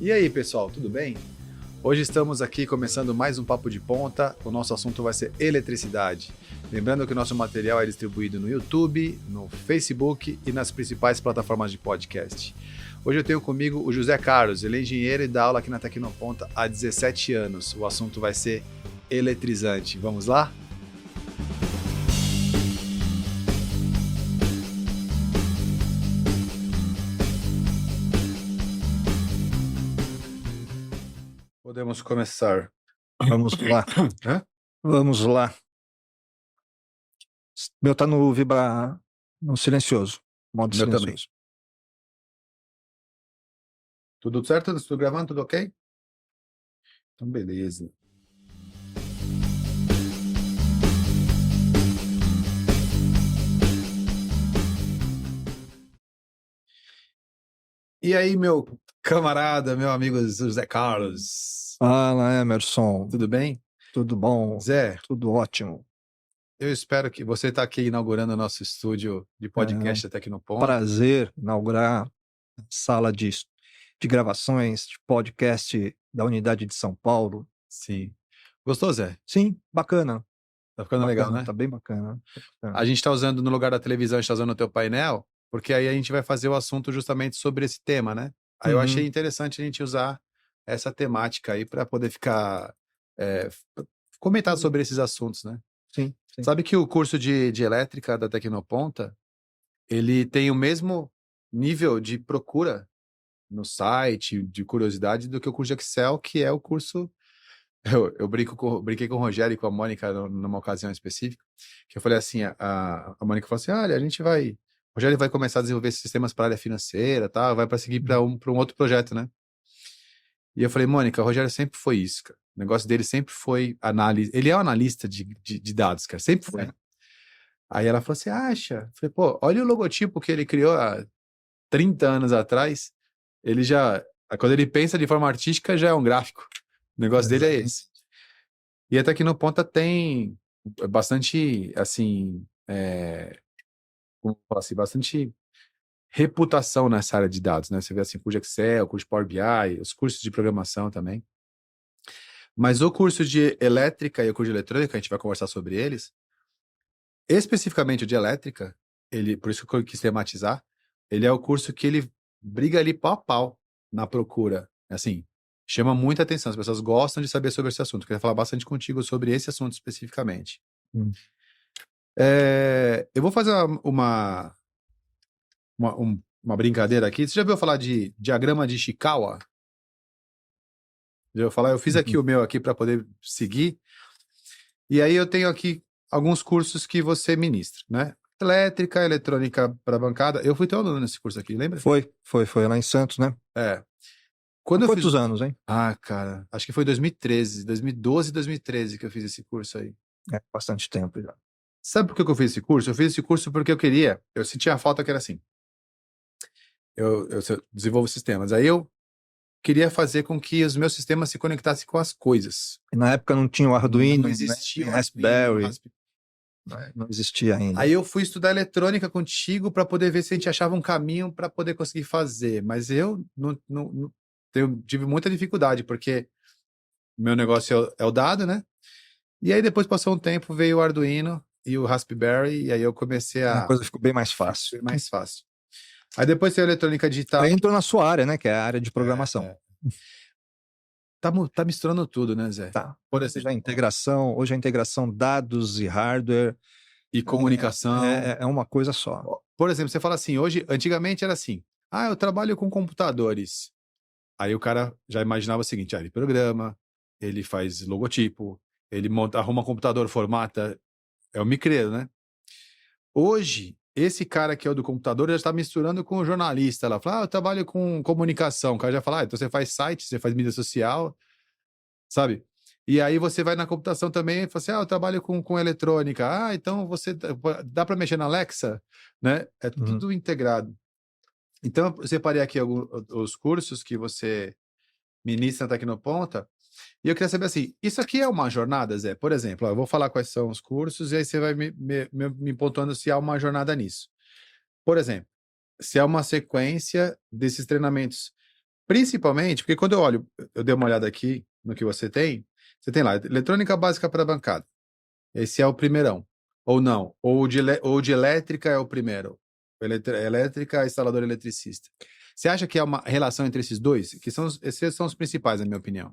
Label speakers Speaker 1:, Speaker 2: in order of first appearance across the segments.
Speaker 1: E aí, pessoal, tudo bem? Hoje estamos aqui começando mais um Papo de Ponta. O nosso assunto vai ser eletricidade. Lembrando que o nosso material é distribuído no YouTube, no Facebook e nas principais plataformas de podcast. Hoje eu tenho comigo o José Carlos, ele é engenheiro e dá aula aqui na Tecnoponta há 17 anos. O assunto vai ser eletrizante. Vamos lá? Podemos começar.
Speaker 2: Vamos lá.
Speaker 1: Hã?
Speaker 2: Vamos lá. Meu tá no no silencioso. Modo
Speaker 1: Meu também.
Speaker 2: silencioso.
Speaker 1: Tudo certo? Estou gravando? Tudo ok? Então, beleza. E aí, meu camarada, meu amigo José Carlos,
Speaker 2: Fala, Emerson.
Speaker 1: tudo bem?
Speaker 2: Tudo bom?
Speaker 1: Zé,
Speaker 2: Tudo ótimo.
Speaker 1: eu espero que você está aqui inaugurando o nosso estúdio de podcast da Tecnoponta.
Speaker 2: Prazer inaugurar a sala de gravações, de podcast da Unidade de São Paulo.
Speaker 1: Sim. Gostou, Zé?
Speaker 2: Sim, bacana.
Speaker 1: Tá ficando legal, né?
Speaker 2: Tá bem bacana.
Speaker 1: A gente está usando, no lugar da televisão, a gente está usando o teu painel, porque aí a gente vai fazer o assunto justamente sobre esse tema, né? Aí eu achei interessante a gente usar essa temática aí para poder ficar comentar sobre esses assuntos, né?
Speaker 2: Sim.
Speaker 1: Sabe que o curso de elétrica da Tecnoponta, ele tem o mesmo nível de procura no site, de curiosidade, do que o curso de Excel, que é o curso... Eu brinquei com o Rogério e com a Mônica numa ocasião específica, que eu falei assim, a Mônica falou assim, olha, o Rogério vai começar a desenvolver sistemas para a área financeira, tá? Vai para seguir para um outro projeto, né? E eu falei, Mônica, o Rogério sempre foi isso, cara. O negócio dele sempre foi análise. Ele é um analista de dados, cara, sempre foi. Aí ela falou assim, acha? Eu falei, pô, olha o logotipo que ele criou há 30 anos atrás. Ele já, quando ele pensa de forma artística, já é um gráfico. O negócio dele é esse. E até aqui no Ponta tem bastante, assim, como falar assim, bastante reputação nessa área de dados, né? Você vê assim, curso de Excel, curso de Power BI, os cursos de programação também. Mas o curso de elétrica e o curso de eletrônica, a gente vai conversar sobre eles. Especificamente o de elétrica, por isso que eu quis tematizar, ele é o curso que ele briga ali pau a pau na procura. Assim, chama muita atenção, as pessoas gostam de saber sobre esse assunto. Eu queria falar bastante contigo sobre esse assunto especificamente. Eu vou fazer uma brincadeira aqui. Você já ouviu falar de diagrama de Ishikawa? Já ouviu falar? Eu fiz aqui o meu aqui para poder seguir. E aí eu tenho aqui alguns cursos que você ministra, né? Elétrica, eletrônica para bancada. Eu fui teu aluno nesse curso aqui, lembra?
Speaker 2: Foi lá em Santos, né?
Speaker 1: Quantos
Speaker 2: anos, hein?
Speaker 1: Ah, cara, acho que foi 2013, 2012, 2013 que eu fiz esse curso aí.
Speaker 2: Bastante tempo já.
Speaker 1: Sabe por que eu fiz esse curso? Eu fiz esse curso porque eu sentia a falta que era assim. Eu desenvolvo sistemas. Aí eu queria fazer com que os meus sistemas se conectassem com as coisas.
Speaker 2: E na época não tinha o Arduino,
Speaker 1: não existia
Speaker 2: né?
Speaker 1: o
Speaker 2: Raspberry. Não existia ainda.
Speaker 1: Aí eu fui estudar eletrônica contigo para poder ver se a gente achava um caminho para poder conseguir fazer. Mas eu tive muita dificuldade, porque meu negócio é o dado, né? E aí depois passou um tempo, veio o Arduino e o Raspberry, e aí eu comecei
Speaker 2: A coisa ficou bem mais fácil.
Speaker 1: Bem mais fácil. Aí depois tem a eletrônica digital.
Speaker 2: Aí entrou na sua área, né? Que é a área de programação.
Speaker 1: Tá misturando tudo, né, Zé?
Speaker 2: Tá. Por exemplo, hoje a integração dados e hardware
Speaker 1: e comunicação
Speaker 2: é uma coisa só.
Speaker 1: Por exemplo, você fala assim, antigamente era assim, eu trabalho com computadores. Aí o cara já imaginava o seguinte, ele programa, ele faz logotipo, ele arruma computador, formata, é o micreiro, né? Hoje, esse cara que é o do computador já está misturando com o jornalista. Ela fala, eu trabalho com comunicação. O cara já fala, então você faz site, você faz mídia social, sabe? E aí você vai na computação também e fala assim, eu trabalho com eletrônica. Então você dá para mexer na Alexa, né? É tudo integrado. Então eu separei aqui os cursos que você ministra na Tecnoponta. E eu queria saber assim, isso aqui é uma jornada, Zé? Por exemplo, eu vou falar quais são os cursos e aí você vai me pontuando se há uma jornada nisso. Por exemplo, se há uma sequência desses treinamentos Principalmente, porque quando eu olho, eu dei uma olhada aqui no que você tem lá, eletrônica básica para bancada. Esse é o primeirão. Ou não, ou de elétrica é o primeiro. Elétrica, instalador eletricista. Você acha que há uma relação entre esses dois? Esses são os principais, na minha opinião.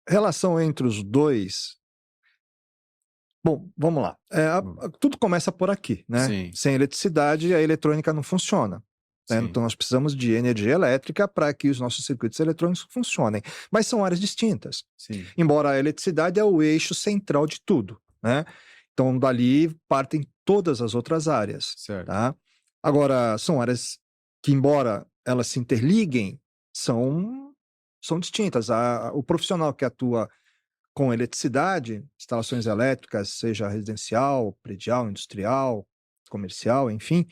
Speaker 2: Relação entre os dois. Bom, vamos lá. Tudo começa por aqui, né?
Speaker 1: Sim.
Speaker 2: Sem eletricidade, a eletrônica não funciona. Né? Então, nós precisamos de energia elétrica para que os nossos circuitos eletrônicos funcionem. Mas são áreas distintas.
Speaker 1: Sim.
Speaker 2: Embora a eletricidade é o eixo central de tudo, né? Então, dali partem todas as outras áreas.
Speaker 1: Certo.
Speaker 2: Tá? Agora, são áreas que, embora elas se interliguem, são distintas. O profissional que atua com eletricidade, instalações elétricas, seja residencial, predial, industrial, comercial, enfim,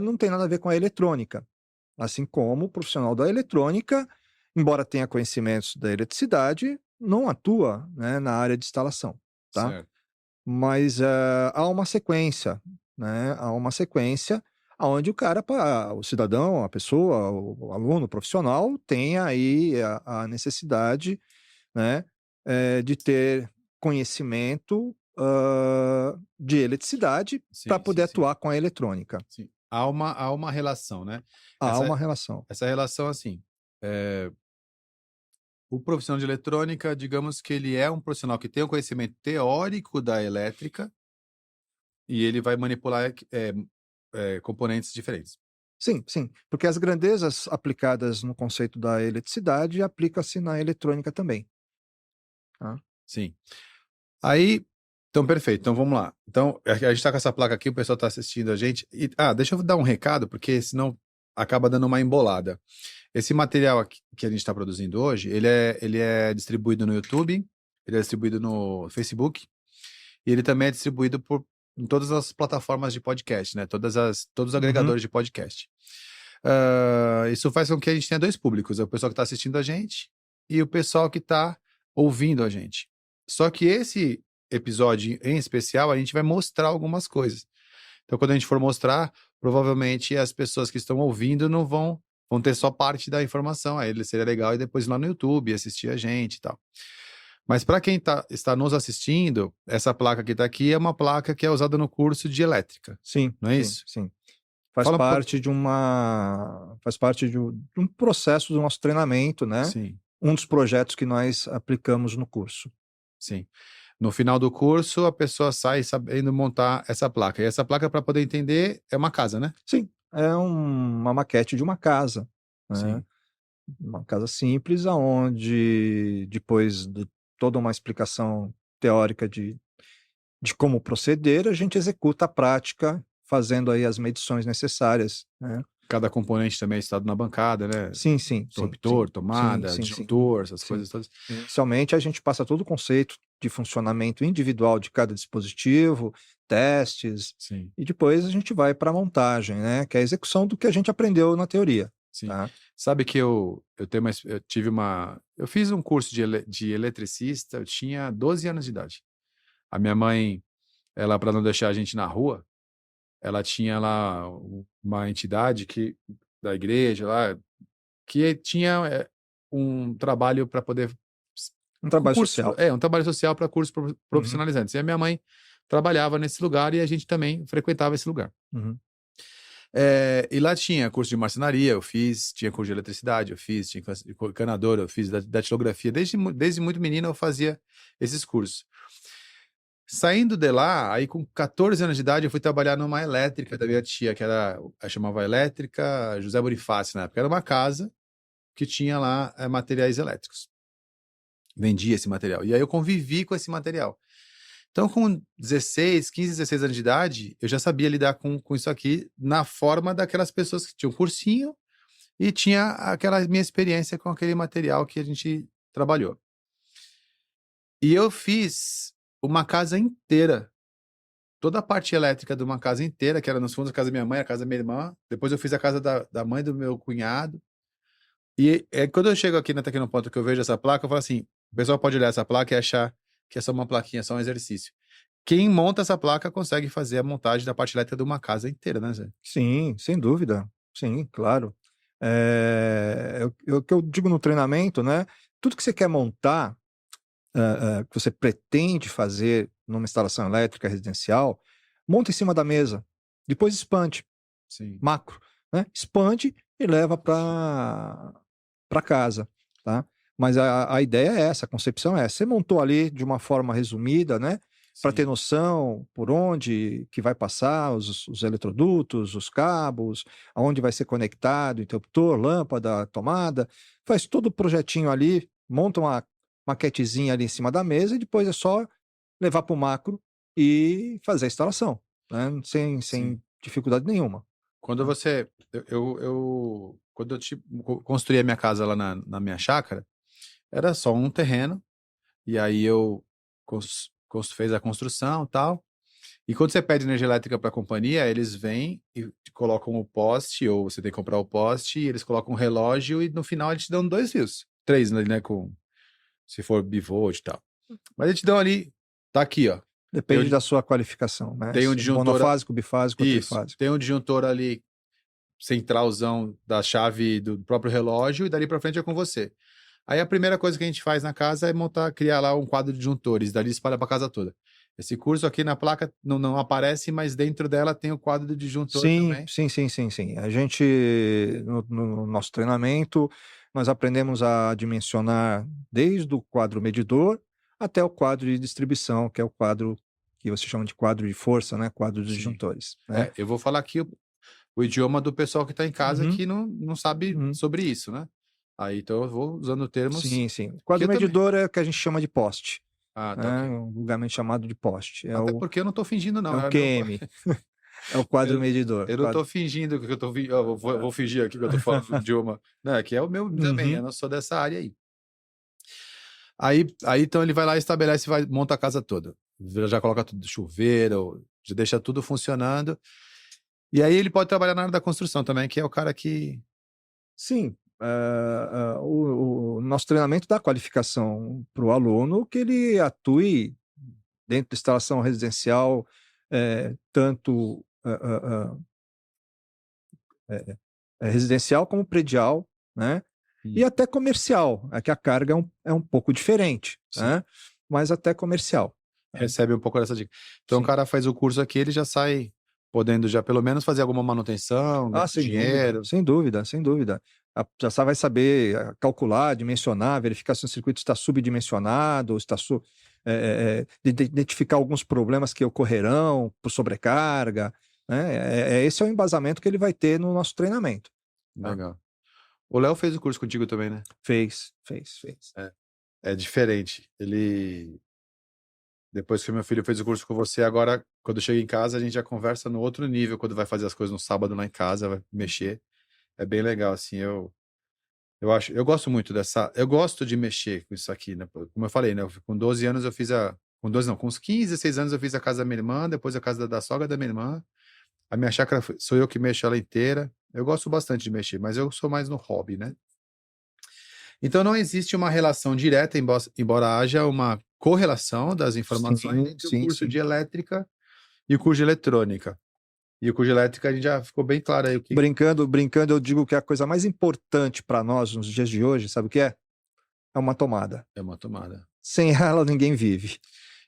Speaker 2: não tem nada a ver com a eletrônica. Assim como o profissional da eletrônica, embora tenha conhecimentos da eletricidade, não atua, né, na área de instalação, tá?
Speaker 1: Certo.
Speaker 2: Mas há uma sequência, né? Há uma sequência onde o cidadão, a pessoa, o aluno, o profissional, tem aí a necessidade, né, de ter conhecimento de eletricidade para poder atuar com a eletrônica.
Speaker 1: Sim. Há uma relação, né?
Speaker 2: Há uma relação.
Speaker 1: Essa relação, assim, o profissional de eletrônica, digamos que ele é um profissional que tem o conhecimento teórico da elétrica e ele vai manipular componentes diferentes.
Speaker 2: Sim, sim, porque as grandezas aplicadas no conceito da eletricidade aplicam-se na eletrônica também. Tá?
Speaker 1: Sim. Aí, então, perfeito. Então, vamos lá. Então, a gente está com essa placa aqui, o pessoal está assistindo a gente. Deixa eu dar um recado, porque senão acaba dando uma embolada. Esse material aqui que a gente está produzindo hoje, ele é distribuído no YouTube, ele é distribuído no Facebook, e ele também é distribuído em todas as plataformas de podcast, né? Todos os agregadores de podcast. Isso faz com que a gente tenha dois públicos, é o pessoal que está assistindo a gente e o pessoal que está ouvindo a gente. Só que esse episódio em especial, a gente vai mostrar algumas coisas. Então, quando a gente for mostrar, provavelmente as pessoas que estão ouvindo não vão ter só parte da informação. Aí seria legal e depois ir lá no YouTube assistir a gente e tal. Mas para quem está nos assistindo, essa placa que está aqui é uma placa que é usada no curso de elétrica.
Speaker 2: Sim.
Speaker 1: Não é isso?
Speaker 2: Sim. Faz parte de um processo do nosso treinamento, né?
Speaker 1: Sim.
Speaker 2: Um dos projetos que nós aplicamos no curso.
Speaker 1: Sim. No final do curso, a pessoa sai sabendo montar essa placa. E essa placa, para poder entender, é uma casa, né?
Speaker 2: Sim, é uma maquete de uma casa. Né?
Speaker 1: Sim.
Speaker 2: Uma casa simples, onde depois de toda uma explicação teórica de como proceder, a gente executa a prática, fazendo aí as medições necessárias. Né?
Speaker 1: Cada componente também é instalado na bancada, né?
Speaker 2: Sim.
Speaker 1: Interruptor, tomada, disjuntor, essas coisas todas.
Speaker 2: Inicialmente, a gente passa todo o conceito de funcionamento individual de cada dispositivo, testes, e depois a gente vai para a montagem, né? Que é a execução do que a gente aprendeu na teoria.
Speaker 1: Sim.
Speaker 2: Tá?
Speaker 1: Sabe que eu fiz um curso de eletricista, eu tinha 12 anos de idade. A minha mãe, ela, para não deixar a gente na rua, ela tinha lá uma entidade da igreja lá, que tinha um trabalho para poder...
Speaker 2: Um trabalho social.
Speaker 1: Um trabalho social para cursos profissionalizantes. E a minha mãe trabalhava nesse lugar e a gente também frequentava esse lugar. E lá tinha curso de marcenaria, eu fiz, tinha curso de eletricidade, eu fiz, tinha encanador, eu fiz datilografia. Desde muito menino eu fazia esses cursos. Saindo de lá, aí com 14 anos de idade, eu fui trabalhar numa elétrica da minha tia, que chamava Elétrica José Bonifácio na época. Era uma casa que tinha lá materiais elétricos. Vendia esse material. E aí eu convivi com esse material. Então, com 15, 16 anos de idade, eu já sabia lidar com isso aqui na forma daquelas pessoas que tinham cursinho e tinha aquela minha experiência com aquele material que a gente trabalhou. E eu fiz uma casa inteira, toda a parte elétrica de uma casa inteira, que era nos fundos a casa da minha mãe, a casa da minha irmã. Depois eu fiz a casa da mãe do meu cunhado. E quando eu chego aqui na Tecnoponto que eu vejo essa placa, eu falo assim, o pessoal pode olhar essa placa e achar que é só uma plaquinha, só um exercício. Quem monta essa placa consegue fazer a montagem da parte elétrica de uma casa inteira, né, Zé?
Speaker 2: Sim, sem dúvida. Sim, claro. O que eu digo no treinamento, né? Tudo que você quer montar, que você pretende fazer numa instalação elétrica residencial, monta em cima da mesa, depois expande,
Speaker 1: Sim.
Speaker 2: macro, né? Expande e leva para casa, tá? Mas a ideia é essa, a concepção é essa. Você montou ali de uma forma resumida, né? Para ter
Speaker 1: Sim.
Speaker 2: noção por onde que vai passar os eletrodutos, os cabos, aonde vai ser conectado, interruptor, lâmpada, tomada. Faz todo o projetinho ali, monta uma maquetezinha ali em cima da mesa e depois é só levar para o macro e fazer a instalação, né? Sem
Speaker 1: Sim.
Speaker 2: dificuldade nenhuma.
Speaker 1: Quando você. Quando eu construí a minha casa lá na minha chácara, era só um terreno, e aí eu fez a construção e tal. E quando você pede energia elétrica para a companhia, eles vêm e te colocam o poste, ou você tem que comprar o poste, e eles colocam um relógio, e no final eles te dão 2 fios. 3, né? Se for bivolt e tal. Mas eles te dão ali, tá aqui, ó.
Speaker 2: Depende da sua qualificação, né?
Speaker 1: Tem um
Speaker 2: Se é
Speaker 1: disjuntor.
Speaker 2: monofásico, bifásico ou
Speaker 1: Isso.
Speaker 2: trifásico.
Speaker 1: Tem um disjuntor ali centralzão da chave do próprio relógio, e dali para frente é com você. Aí a primeira coisa que a gente faz na casa é criar lá um quadro de disjuntores, dali espalha para casa toda. Esse curso aqui na placa não aparece, mas dentro dela tem o quadro de disjuntor
Speaker 2: Sim,
Speaker 1: também.
Speaker 2: sim, sim, sim, sim. A gente, no nosso treinamento, nós aprendemos a dimensionar desde o quadro medidor até o quadro de distribuição, que é o quadro que você chama de quadro de força, né? Quadro dos
Speaker 1: Sim.
Speaker 2: disjuntores, né?
Speaker 1: Eu vou falar aqui o idioma do pessoal que está em casa
Speaker 2: Uhum,
Speaker 1: que não sabe
Speaker 2: uhum.
Speaker 1: sobre isso, né? Aí então eu vou usando termos
Speaker 2: Sim, sim. O
Speaker 1: que
Speaker 2: quadro
Speaker 1: eu também.
Speaker 2: medidor é o que a gente chama de poste,
Speaker 1: Ah, tá
Speaker 2: né?
Speaker 1: ok.
Speaker 2: Vulgarmente chamado de poste.
Speaker 1: Até porque eu não estou fingindo,
Speaker 2: É
Speaker 1: não.
Speaker 2: o QM, é o quadro
Speaker 1: Eu,
Speaker 2: medidor.
Speaker 1: eu não estou fingindo que eu estou. Vou fingir aqui que eu estou falando do idioma. Não, é que é o meu também, eu
Speaker 2: Uhum.
Speaker 1: não sou dessa área aí. Aí então ele vai lá, estabelece, monta a casa toda. Já coloca tudo, chuveiro, já deixa tudo funcionando. E aí ele pode trabalhar na área da construção também, que é o cara que.
Speaker 2: Sim, o nosso treinamento dá qualificação para o aluno que ele atue dentro da instalação residencial, tanto residencial como predial, né? E
Speaker 1: Hum,
Speaker 2: até comercial, é que a carga é um pouco diferente,
Speaker 1: sim.
Speaker 2: né? Mas até comercial. Né?
Speaker 1: Recebe um pouco dessa dica. Então o
Speaker 2: Sim.
Speaker 1: cara faz o curso aqui, ele já sai podendo já pelo menos fazer alguma manutenção,
Speaker 2: Ah,
Speaker 1: ganhando
Speaker 2: sem dúvida,
Speaker 1: dinheiro.
Speaker 2: sem dúvida, sem dúvida. Já vai saber calcular, dimensionar, verificar se o circuito está subdimensionado, ou está identificar alguns problemas que ocorrerão por sobrecarga. Né? Esse é o embasamento que ele vai ter no nosso treinamento. Tá?
Speaker 1: Legal. O Léo fez o curso contigo também, né?
Speaker 2: Fez, fez, fez.
Speaker 1: É diferente. Depois que meu filho fez o curso com você, agora, quando chega em casa, a gente já conversa no outro nível, quando vai fazer as coisas no sábado lá em casa, vai mexer. É bem legal, assim, eu gosto muito eu gosto de mexer com isso aqui, né? Como eu falei, né? Com 12 anos eu fiz com 12 não, com uns 15, 16 anos eu fiz a casa da minha irmã, depois a casa da sogra da minha irmã. A minha chácara sou eu que mexo ela inteira. Eu gosto bastante de mexer, mas eu sou mais no hobby, né? Então não existe uma relação direta, embora haja uma correlação das informações
Speaker 2: Sim,
Speaker 1: entre o
Speaker 2: sim,
Speaker 1: curso
Speaker 2: sim.
Speaker 1: de elétrica e o curso de eletrônica. E o curso de elétrica a gente já ficou bem claro aí o que
Speaker 2: Brincando, brincando, eu digo que a coisa mais importante para nós nos dias de hoje, sabe o que é? É uma tomada.
Speaker 1: é uma tomada.
Speaker 2: Sem ela, ninguém vive.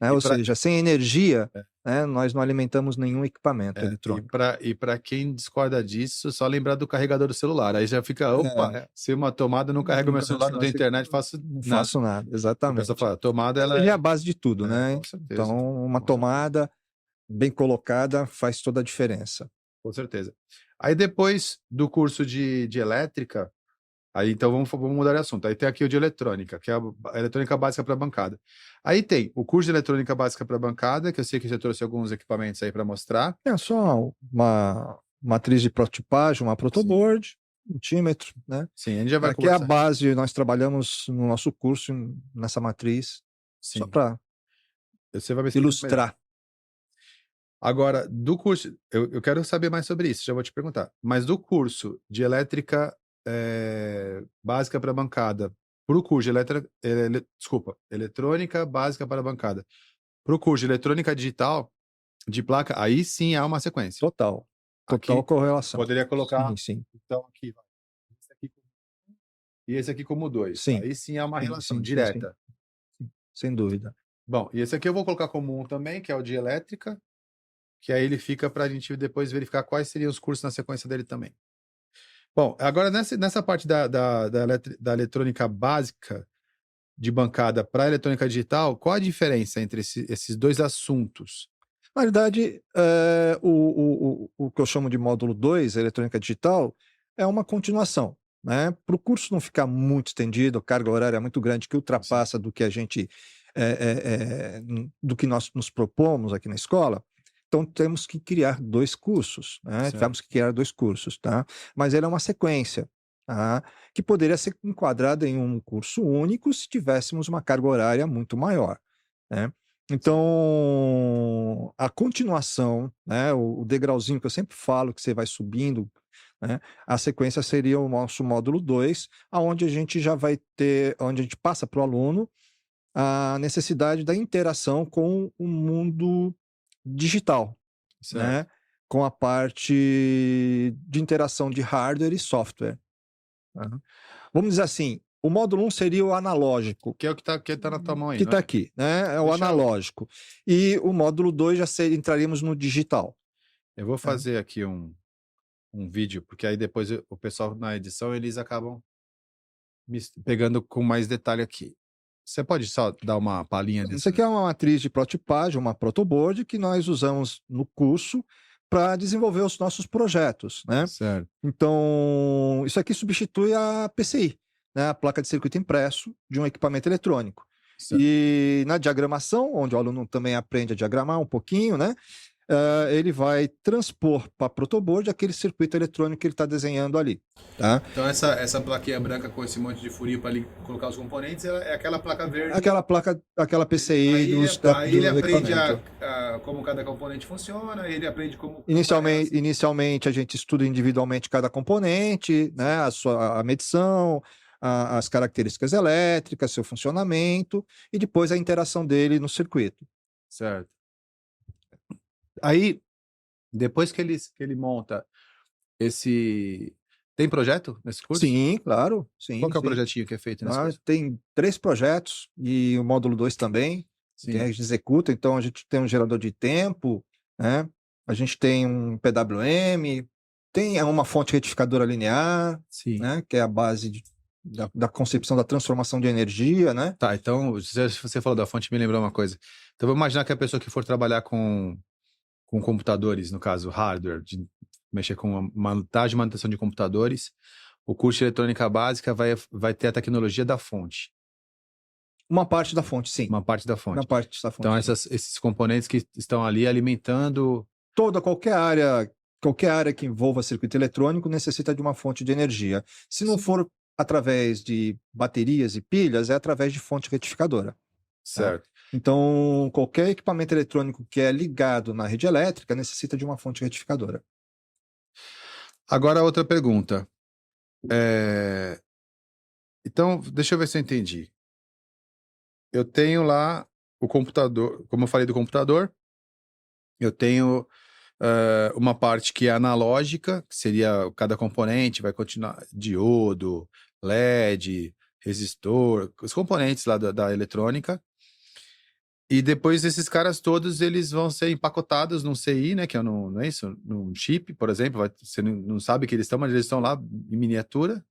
Speaker 2: Né?
Speaker 1: E
Speaker 2: Ou
Speaker 1: para
Speaker 2: seja, sem energia, né, nós não alimentamos nenhum equipamento eletrônico.
Speaker 1: e para quem discorda disso, só lembrar do carregador do celular. Aí já fica, opa,
Speaker 2: É,
Speaker 1: se uma tomada não carrega o meu
Speaker 2: nunca
Speaker 1: celular, não tem internet, faço
Speaker 2: não
Speaker 1: nada.
Speaker 2: faço nada,
Speaker 1: E o pessoal
Speaker 2: exatamente.
Speaker 1: fala, tomada
Speaker 2: A
Speaker 1: ela
Speaker 2: energia é a base de tudo, né?
Speaker 1: com certeza.
Speaker 2: Então, uma
Speaker 1: Com certeza.
Speaker 2: tomada bem colocada faz toda a diferença.
Speaker 1: Com certeza. Aí depois do curso de elétrica, aí então vamos mudar de assunto. Aí tem aqui o de eletrônica, que é a eletrônica básica para bancada. Aí tem o curso de eletrônica básica para bancada, que eu sei que você trouxe alguns equipamentos aí para mostrar.
Speaker 2: É só uma matriz de prototipagem, uma
Speaker 1: Sim.
Speaker 2: protoboard, multímetro, né?
Speaker 1: Sim, a gente já vai
Speaker 2: Aqui é a
Speaker 1: conversar.
Speaker 2: base, nós trabalhamos no nosso curso nessa matriz, só
Speaker 1: Sim.
Speaker 2: para
Speaker 1: Você vai me explicar melhor.
Speaker 2: ilustrar.
Speaker 1: Agora, do curso, eu quero saber mais sobre isso, já vou te perguntar. Mas do curso de elétrica básica para bancada, para o curso de eletrônica básica para bancada, para o curso de eletrônica digital, de placa, aí sim há uma sequência.
Speaker 2: Total. Total
Speaker 1: Aqui,
Speaker 2: correlação.
Speaker 1: poderia colocar,
Speaker 2: Sim, sim.
Speaker 1: então, aqui, e esse aqui como 2.
Speaker 2: Sim.
Speaker 1: Aí sim é uma
Speaker 2: Sim,
Speaker 1: relação
Speaker 2: sim,
Speaker 1: direta.
Speaker 2: sim, sem dúvida.
Speaker 1: Bom, e esse aqui eu vou colocar como 1 também, que é o de elétrica, que aí ele fica para a gente depois verificar quais seriam os cursos na sequência dele também. Bom, agora nessa parte da eletrônica básica de bancada para eletrônica digital, qual a diferença entre esses dois assuntos?
Speaker 2: Na verdade, o que eu chamo de módulo 2, eletrônica digital, é uma continuação, né? Para o curso não ficar muito estendido, a carga horária é muito grande, que ultrapassa do que a gente, do que nós nos propomos aqui na escola, então temos que criar 2 cursos, né?
Speaker 1: Certo.
Speaker 2: Tivemos que criar 2 cursos, tá? Mas ele é uma sequência, tá? Que poderia ser enquadrada em um curso único se tivéssemos uma carga horária muito maior, né? Então, a continuação, né, o degrauzinho que eu sempre falo que você vai subindo, né, a sequência seria o nosso módulo 2, aonde a gente já vai ter, onde a gente passa para o aluno a necessidade da interação com o mundo digital,
Speaker 1: Certo.
Speaker 2: né, com a parte de interação de hardware e software. Né. Vamos dizer assim, o módulo 1 seria o analógico,
Speaker 1: Que é o que tá na tua mão aí,
Speaker 2: que
Speaker 1: não
Speaker 2: está
Speaker 1: é?
Speaker 2: aqui, né? É o
Speaker 1: Deixa eu-
Speaker 2: analógico. E o módulo 2 entraríamos no digital.
Speaker 1: Eu vou fazer aqui um vídeo, porque aí depois o pessoal na edição eles acabam pegando com mais detalhe aqui. Você pode só dar uma palhinha
Speaker 2: Isso aqui é uma matriz de prototipagem, uma protoboard, que nós usamos no curso para desenvolver os nossos projetos, né?
Speaker 1: Certo.
Speaker 2: Então, isso aqui substitui a PCI, né? A placa de circuito impresso de um equipamento eletrônico.
Speaker 1: Certo.
Speaker 2: E na diagramação, onde o aluno também aprende a diagramar um pouquinho, né? Ele vai transpor para a protoboard aquele circuito eletrônico que ele está desenhando ali. Tá?
Speaker 1: Então essa plaquinha branca com esse monte de furinho para ali colocar os componentes é aquela placa verde.
Speaker 2: Aquela placa, aquela PCI
Speaker 1: Aí,
Speaker 2: do
Speaker 1: ele aprende
Speaker 2: equipamento.
Speaker 1: como cada componente funciona, ele aprende como...
Speaker 2: Inicialmente a gente estuda individualmente cada componente, né? A medição, as características elétricas, seu funcionamento, e depois a interação dele no circuito.
Speaker 1: Certo. Aí, depois que ele monta esse... Tem projeto nesse curso?
Speaker 2: Sim, claro. Sim,
Speaker 1: Qual que é o
Speaker 2: sim.
Speaker 1: projetinho que é feito nesse curso?
Speaker 2: Tem 3 projetos e o módulo 2 também, que a gente executa. Então, a gente tem um gerador de tempo, né? A gente tem um PWM, tem uma fonte retificadora linear,
Speaker 1: Sim.
Speaker 2: né? Que é a base da concepção da transformação de energia, né?
Speaker 1: Tá, então, você falou da fonte, me lembrou uma coisa. Então, vamos imaginar que a pessoa que for trabalhar com computadores, no caso, hardware, de mexer com a montagem e manutenção de computadores, o curso de eletrônica básica vai ter a tecnologia da fonte.
Speaker 2: Uma parte da fonte, sim.
Speaker 1: Uma parte da fonte.
Speaker 2: Uma parte da fonte.
Speaker 1: Então, esses componentes que estão ali alimentando...
Speaker 2: Qualquer área que envolva circuito eletrônico necessita de uma fonte de energia. Se não for através de baterias e pilhas, é através de fonte retificadora.
Speaker 1: Certo.
Speaker 2: Tá? Então, qualquer equipamento eletrônico que é ligado na rede elétrica necessita de uma fonte retificadora.
Speaker 1: Agora, outra pergunta. Então, deixa eu ver se eu entendi. Eu tenho lá o computador, como eu falei do computador, eu tenho uma parte que é analógica, que seria cada componente, vai continuar diodo, LED, resistor, os componentes lá da eletrônica. E depois esses caras todos, eles vão ser empacotados num CI, né, que é não é isso? Num chip, por exemplo, você não sabe que eles estão, mas eles estão lá em miniatura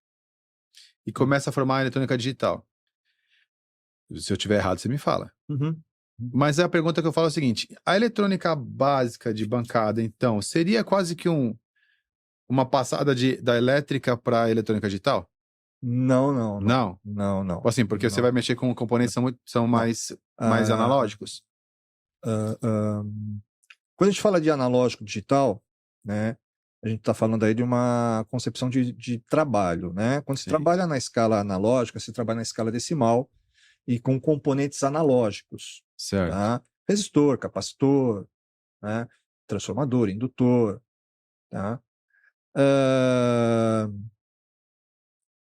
Speaker 1: e começa a formar a eletrônica digital. Se eu tiver errado, você me fala.
Speaker 2: Uhum.
Speaker 1: Mas a pergunta que eu falo é a seguinte: a eletrônica básica de bancada, então, seria quase que uma passada da elétrica para a eletrônica digital?
Speaker 2: Não.
Speaker 1: Não? Assim, porque você vai mexer com componentes que são mais analógicos?
Speaker 2: Quando a gente fala de analógico digital, né, a gente está falando aí de uma concepção de trabalho, né? Quando se trabalha na escala analógica, se trabalha na escala decimal e com componentes analógicos,
Speaker 1: certo?
Speaker 2: Tá? Resistor, capacitor, né? Transformador, indutor, tá?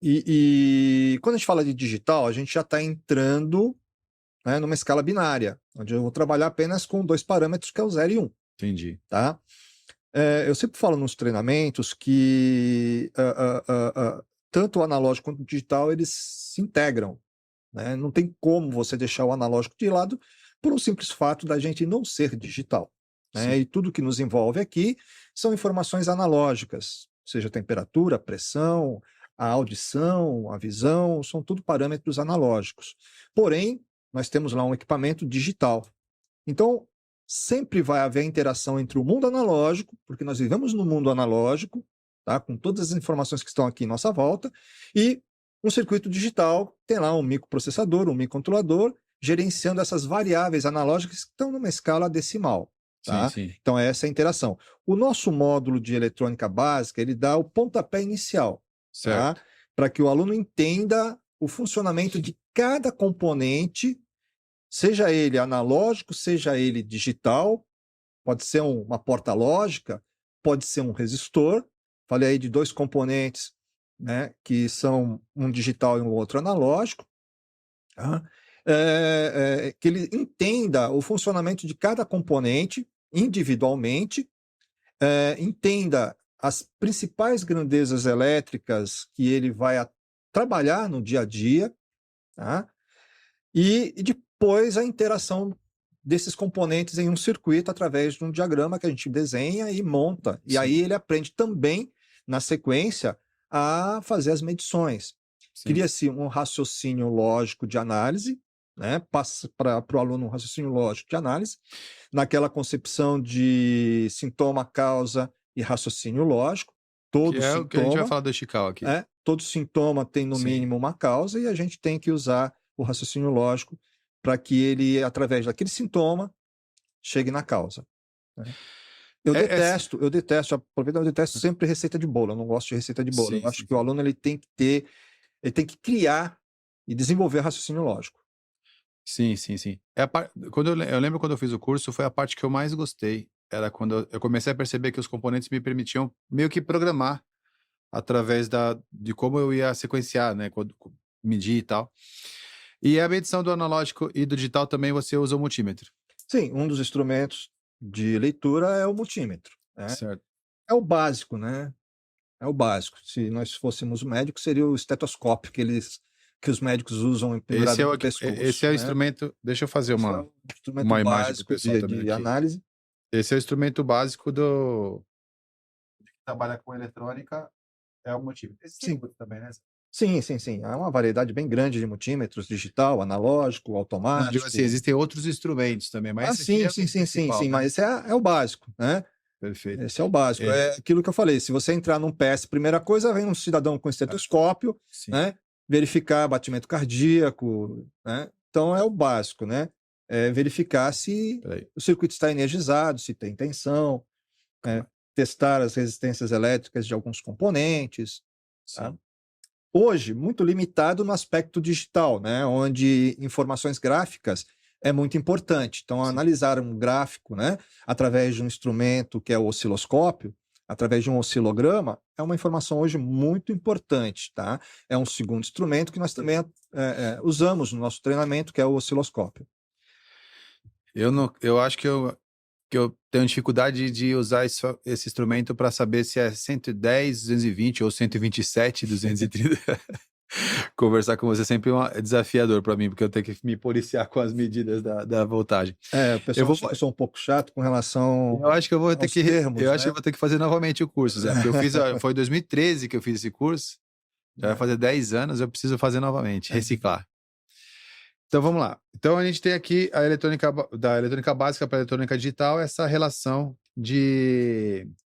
Speaker 2: E quando a gente fala de digital, a gente já está entrando, né, numa escala binária, onde eu vou trabalhar apenas com 2 parâmetros, que é o 0 e 1.
Speaker 1: Entendi.
Speaker 2: Tá? Eu sempre falo nos treinamentos que tanto o analógico quanto o digital, eles se integram, né? Não tem como você deixar o analógico de lado por um simples fato da gente não ser digital, né?
Speaker 1: Sim.
Speaker 2: E tudo que nos envolve aqui são informações analógicas, seja a temperatura, a pressão, a audição, a visão, são tudo parâmetros analógicos. Porém, nós temos lá um equipamento digital. Então, sempre vai haver interação entre o mundo analógico, porque nós vivemos no mundo analógico, tá? Com todas as informações que estão aqui em nossa volta, e um circuito digital tem lá um microprocessador, um microcontrolador, gerenciando essas variáveis analógicas que estão numa escala decimal.
Speaker 1: Sim,
Speaker 2: Tá?
Speaker 1: sim.
Speaker 2: Então, essa é a interação. O nosso módulo de eletrônica básica, ele dá o pontapé inicial, tá?
Speaker 1: Certo.
Speaker 2: Para que o aluno entenda o funcionamento de cada componente, seja ele analógico, seja ele digital, pode ser uma porta lógica, pode ser um resistor. Falei aí de dois componentes, né, que são um digital e um outro analógico. Tá? Que ele entenda o funcionamento de cada componente individualmente, entenda as principais grandezas elétricas que ele vai trabalhar no dia a dia, tá? E depois a interação desses componentes em um circuito através de um diagrama que a gente desenha e monta. E
Speaker 1: Sim.
Speaker 2: aí ele aprende também, na sequência, a fazer as medições.
Speaker 1: Sim.
Speaker 2: Cria-se um raciocínio lógico de análise, né? Passa para o aluno um raciocínio lógico de análise, naquela concepção de sintoma, causa e raciocínio lógico.
Speaker 1: Que é o que a gente vai falar do Ishikawa aqui.
Speaker 2: Todo sintoma tem, no
Speaker 1: Sim.
Speaker 2: mínimo, uma causa, e a gente tem que usar o raciocínio lógico para que ele, através daquele sintoma, chegue na causa. Né? Eu detesto, aproveitando, eu detesto sempre receita de bolo, eu não gosto de receita de bolo.
Speaker 1: Sim,
Speaker 2: eu acho
Speaker 1: sim,
Speaker 2: que o aluno ele tem que criar e desenvolver raciocínio lógico.
Speaker 1: Sim, sim, sim. Quando eu lembro quando eu fiz o curso, foi a parte que eu mais gostei. Era quando eu comecei a perceber que os componentes me permitiam meio que programar através de como eu ia sequenciar, né? Medir e tal. E a medição do analógico e do digital também você usa o multímetro.
Speaker 2: Sim, um dos instrumentos de leitura é o multímetro. Né?
Speaker 1: Certo.
Speaker 2: É o básico, né? É o básico. Se nós fôssemos médicos, seria o estetoscópio que os médicos usam pendurado no pescoço.
Speaker 1: Esse é o
Speaker 2: né?
Speaker 1: instrumento. Deixa eu fazer
Speaker 2: Esse é
Speaker 1: uma
Speaker 2: o instrumento
Speaker 1: imagem pro
Speaker 2: básico
Speaker 1: pessoal também
Speaker 2: de
Speaker 1: aqui.
Speaker 2: análise.
Speaker 1: Esse é o instrumento básico do que trabalha com eletrônica, é o multímetro. Esse
Speaker 2: Sim.
Speaker 1: também, né?
Speaker 2: Sim. Há uma variedade bem grande de multímetros, digital, analógico,
Speaker 1: Não,
Speaker 2: automático.
Speaker 1: digo assim, existem outros instrumentos também, mas
Speaker 2: sim,
Speaker 1: né?
Speaker 2: mas esse é o básico, né?
Speaker 1: Perfeito.
Speaker 2: Esse é o básico. É aquilo que eu falei, se você entrar num PS, primeira coisa, vem um cidadão com estetoscópio, né? Verificar batimento cardíaco, né? Então é o básico, né? Verificar se o circuito está energizado, se tem tensão, testar as resistências elétricas de alguns componentes. Tá? Hoje, muito limitado no aspecto digital, né? Onde informações gráficas é muito importante. Então, analisar um gráfico, né, através de um instrumento que é o osciloscópio, através de um oscilograma, é uma informação hoje muito importante. Tá? É um segundo instrumento que nós também usamos no nosso treinamento, que é o osciloscópio.
Speaker 1: Eu acho que eu tenho dificuldade de usar esse instrumento para saber se é 110, 220 ou 127, 230. Conversar com você sempre é desafiador para mim, porque eu tenho que me policiar com as medidas da voltagem.
Speaker 2: O pessoal acha que eu sou um pouco chato com relação
Speaker 1: eu acho que eu vou ter que
Speaker 2: termos,
Speaker 1: acho que eu vou ter que fazer novamente o curso, Zé, porque eu fiz, foi em 2013 que eu fiz esse curso, já vai fazer 10 anos, eu preciso fazer novamente, reciclar. Então vamos lá. Então a gente tem aqui a eletrônica da eletrônica básica para a eletrônica digital, essa relação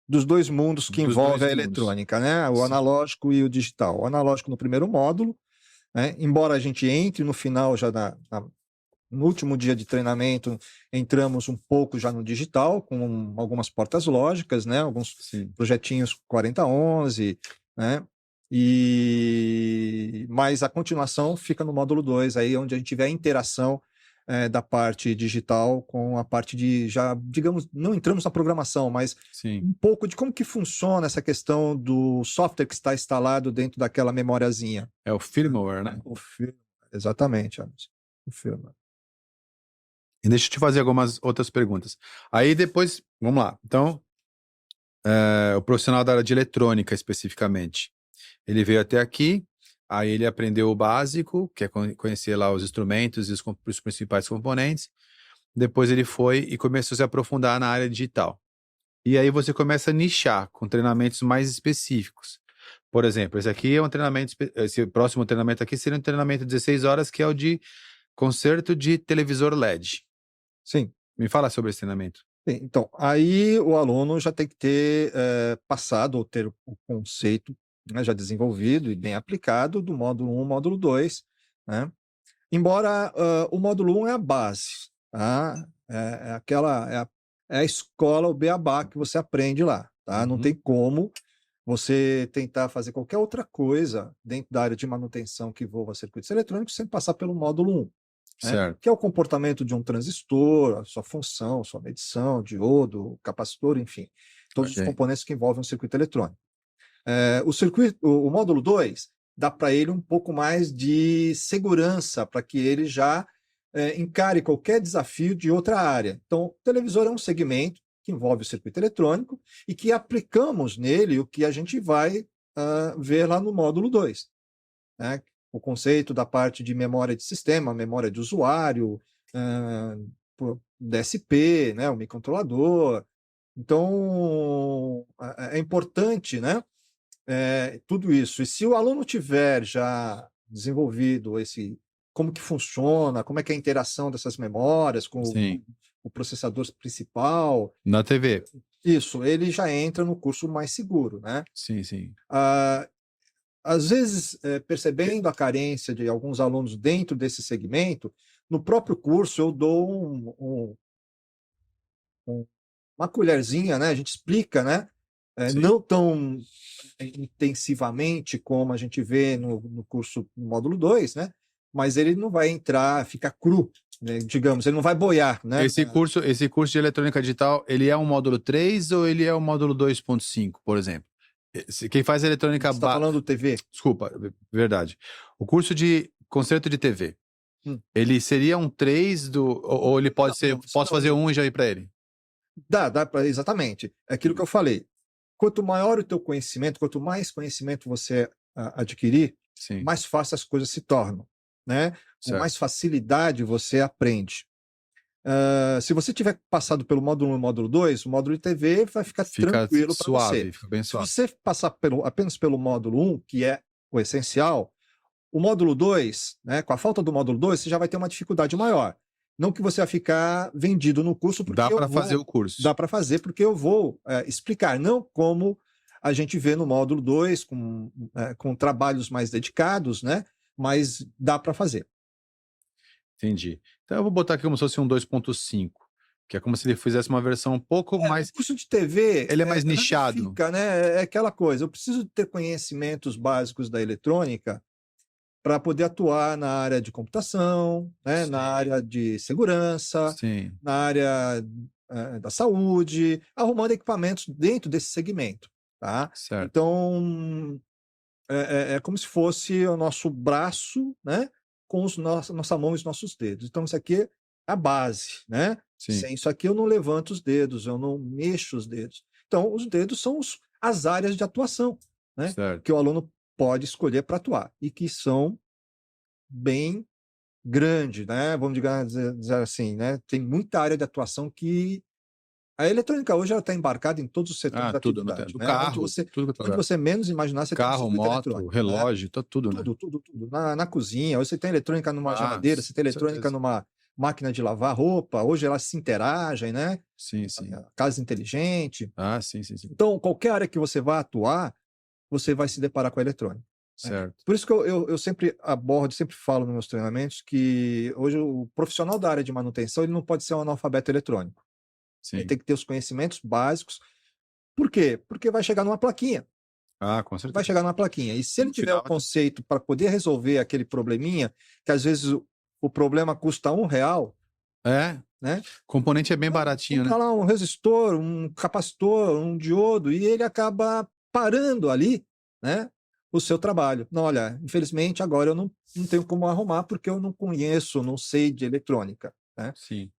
Speaker 2: dos dois mundos que envolvem a eletrônica, né? O analógico e o digital. O analógico no primeiro módulo, né? Embora a gente entre no final, já no último dia de treinamento, entramos um pouco já no digital, com algumas portas lógicas, né? Alguns projetinhos 4011, né? Mas a continuação fica no módulo 2, aí onde a gente vê a interação da parte digital com a parte já, digamos, não entramos na programação, mas um pouco de como que funciona essa questão do software que está instalado dentro daquela memóriazinha.
Speaker 1: É o firmware, né?
Speaker 2: O firmware, exatamente, o firmware.
Speaker 1: E deixa eu te fazer algumas outras perguntas. Aí depois, vamos lá. Então, o profissional da área de eletrônica especificamente, Ele veio até aqui, aí ele aprendeu o básico, que é conhecer lá os instrumentos e os principais componentes. Depois ele foi e começou a se aprofundar na área digital. E aí você começa a nichar com treinamentos mais específicos. Por exemplo, esse aqui é um treinamento, esse próximo treinamento aqui seria um treinamento de 16 horas, que é o de conserto de televisor LED.
Speaker 2: Sim.
Speaker 1: Me fala sobre esse treinamento.
Speaker 2: Sim, então, aí o aluno já tem que ter passado ou ter o conceito, né, já desenvolvido e bem aplicado do módulo 1, módulo 2, né? Embora o módulo 1 é a base, tá? É a escola, o beabá que você aprende lá, tá? Não tem como você tentar fazer qualquer outra coisa dentro da área de manutenção que envolva circuitos eletrônicos sem passar pelo módulo 1. Né?
Speaker 1: Certo.
Speaker 2: Que é o comportamento de um transistor, a sua função, sua medição, diodo, capacitor, enfim, todos os componentes que envolvem um circuito eletrônico. O módulo 2 dá para ele um pouco mais de segurança, para que ele já encare qualquer desafio de outra área. Então, o televisor é um segmento que envolve o circuito eletrônico e que aplicamos nele o que a gente vai ver lá no módulo 2. Né? O conceito da parte de memória de sistema, memória de usuário, DSP, né, o microcontrolador. Então, é importante, né, tudo isso. E se o aluno tiver já desenvolvido como que funciona, como é que é a interação dessas memórias com o processador principal.
Speaker 1: Na TV.
Speaker 2: Isso, ele já entra no curso mais seguro, né?
Speaker 1: Sim, sim.
Speaker 2: Às vezes, percebendo a carência de alguns alunos dentro desse segmento, no próprio curso eu dou uma colherzinha, né? A gente explica, né? Não tão intensivamente como a gente vê no curso no módulo 2, né? Mas ele não vai ficar cru, né? Digamos, ele não vai boiar, né?
Speaker 1: Esse curso de eletrônica digital, ele é um módulo 3 ou ele é um módulo 2.5, por exemplo? Quem faz eletrônica...
Speaker 2: Você está falando do TV?
Speaker 1: Desculpa, verdade. O curso de conserto de TV, ele seria um 3 ou ele pode ser... Posso fazer um e já ir para ele?
Speaker 2: Dá para... Exatamente. É aquilo que eu falei. Quanto maior o teu conhecimento, quanto mais conhecimento você adquirir, mais fácil as coisas se tornam, né? Com mais facilidade você aprende. Se você tiver passado pelo módulo 1 e módulo 2, o módulo de TV vai ficar tranquilo para você.
Speaker 1: Fica bem suave.
Speaker 2: Se você passar apenas pelo módulo 1, que é o essencial, o módulo 2, né, com a falta do módulo 2, você já vai ter uma dificuldade maior. Não que você vai ficar vendido no curso, porque
Speaker 1: dá para fazer o curso.
Speaker 2: Dá para fazer, porque eu vou explicar, não como a gente vê no módulo 2, com trabalhos mais dedicados, né? Mas dá para fazer.
Speaker 1: Entendi. Então eu vou botar aqui como se fosse um 2.5, que é como se ele fizesse uma versão um pouco mais...
Speaker 2: O curso de TV...
Speaker 1: Ele é mais nichado.
Speaker 2: Fica, né? É aquela coisa, eu preciso ter conhecimentos básicos da eletrônica para poder atuar na área de computação, né? Na área de segurança, na área da saúde, arrumando equipamentos dentro desse segmento. Tá? Então, é como se fosse o nosso braço, né? Com nossa mão e os nossos dedos. Então, isso aqui é a base, né? Sem isso aqui eu não levanto os dedos, eu não mexo os dedos. Então, os dedos são as áreas de atuação, né? Que o aluno pode escolher para atuar e que são bem grandes, né? Vamos dizer assim, né? Tem muita área de atuação que a eletrônica hoje está embarcada em todos os setores da atividade.
Speaker 1: Do
Speaker 2: né?
Speaker 1: carro,
Speaker 2: onde você menos imaginar, você
Speaker 1: carro,
Speaker 2: tem
Speaker 1: moto, relógio,
Speaker 2: né?
Speaker 1: tudo, né?
Speaker 2: Tudo. Na cozinha, hoje você tem eletrônica numa geladeira, você tem eletrônica numa máquina de lavar roupa, hoje elas se interagem, né?
Speaker 1: Sim.
Speaker 2: Casa inteligente.
Speaker 1: Sim.
Speaker 2: Então, qualquer área que você vá atuar, você vai se deparar com a eletrônica.
Speaker 1: Certo.
Speaker 2: Por isso que eu sempre abordo, sempre falo nos meus treinamentos que hoje o profissional da área de manutenção ele não pode ser um analfabeto eletrônico. Ele tem que ter os conhecimentos básicos. Por quê? Porque vai chegar numa plaquinha.
Speaker 1: Com certeza.
Speaker 2: Vai chegar numa plaquinha. E se ele tiver o conceito para poder resolver aquele probleminha, que às vezes o problema custa R$1, né?
Speaker 1: O componente é bem baratinho, né?
Speaker 2: Lá um resistor, um capacitor, um diodo, e ele acaba parando ali, né? O seu trabalho. Não, olha, infelizmente agora eu não tenho como arrumar porque eu não conheço, não sei de eletrônica. Né?
Speaker 1: Sim.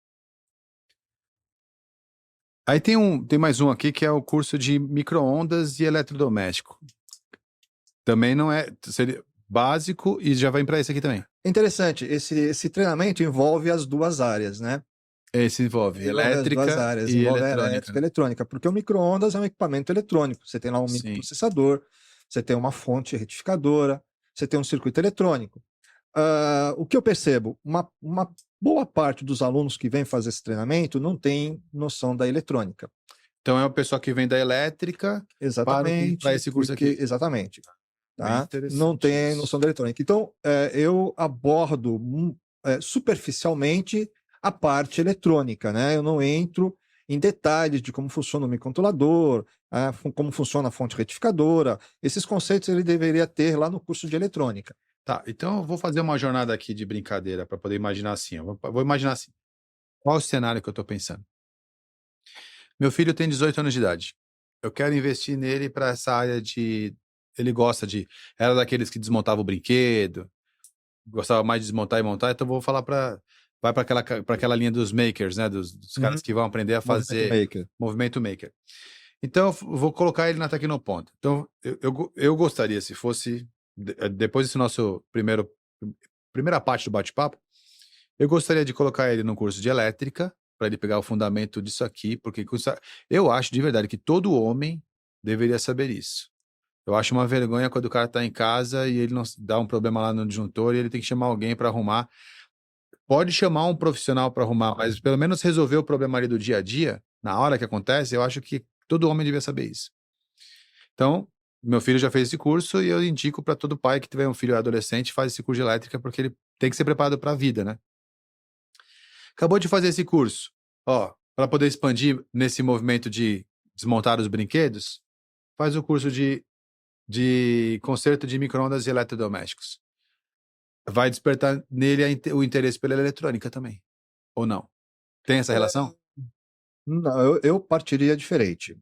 Speaker 1: Aí tem mais um aqui que é o curso de micro-ondas e eletrodoméstico. Também não é. Seria básico e já vai para esse aqui também.
Speaker 2: Interessante, esse treinamento envolve as duas áreas, né?
Speaker 1: Esse envolve
Speaker 2: Envolve as duas
Speaker 1: elétrica
Speaker 2: áreas,
Speaker 1: e
Speaker 2: envolve a
Speaker 1: eletrônica,
Speaker 2: elétrica e
Speaker 1: né?
Speaker 2: eletrônica, porque o micro-ondas é um equipamento eletrônico. Você tem lá um
Speaker 1: Sim.
Speaker 2: microprocessador, você tem uma fonte retificadora, você tem um circuito eletrônico. O que eu percebo, uma boa parte dos alunos que vêm fazer esse treinamento não tem noção da eletrônica.
Speaker 1: Então é o pessoal que vem da elétrica para
Speaker 2: Exatamente,
Speaker 1: esse curso aqui.
Speaker 2: exatamente.
Speaker 1: Bem
Speaker 2: Tá? Não
Speaker 1: interessante
Speaker 2: tem
Speaker 1: isso.
Speaker 2: noção da eletrônica. Então, eu abordo superficialmente a parte eletrônica, né? Eu não entro em detalhes de como funciona o microcontrolador, como funciona a fonte retificadora. Esses conceitos ele deveria ter lá no curso de eletrônica.
Speaker 1: Tá, então eu vou fazer uma jornada aqui de brincadeira para poder imaginar assim. Eu vou imaginar assim. Qual o cenário que eu estou pensando? Meu filho tem 18 anos de idade. Eu quero investir nele para essa área de. Ele gosta de. Era daqueles que desmontava o brinquedo, gostava mais de desmontar e montar, então eu vou falar para. Vai para aquela linha dos makers, né? Dos caras que vão aprender a
Speaker 2: Movimento
Speaker 1: fazer
Speaker 2: maker.
Speaker 1: movimento maker. Então, eu vou colocar ele na Tecnoponta. Então, eu gostaria, se fosse, depois desse nosso primeira parte do bate-papo, eu gostaria de colocar ele no curso de elétrica, para ele pegar o fundamento disso aqui, porque eu acho de verdade que todo homem deveria saber isso. Eu acho uma vergonha quando o cara está em casa e ele não dá um problema lá no disjuntor e ele tem que chamar alguém para arrumar. Pode chamar um profissional para arrumar, mas pelo menos resolver o problema ali do dia a dia, na hora que acontece, eu acho que todo homem devia saber isso. Então, meu filho já fez esse curso e eu indico para todo pai que tiver um filho adolescente, faz esse curso de elétrica, porque ele tem que ser preparado para a vida, né? Acabou de fazer esse curso, ó, para poder expandir nesse movimento de desmontar os brinquedos, faz o curso de conserto de micro-ondas e eletrodomésticos. Vai despertar nele o interesse pela eletrônica também, ou não? Tem essa relação?
Speaker 2: Não, eu partiria diferente.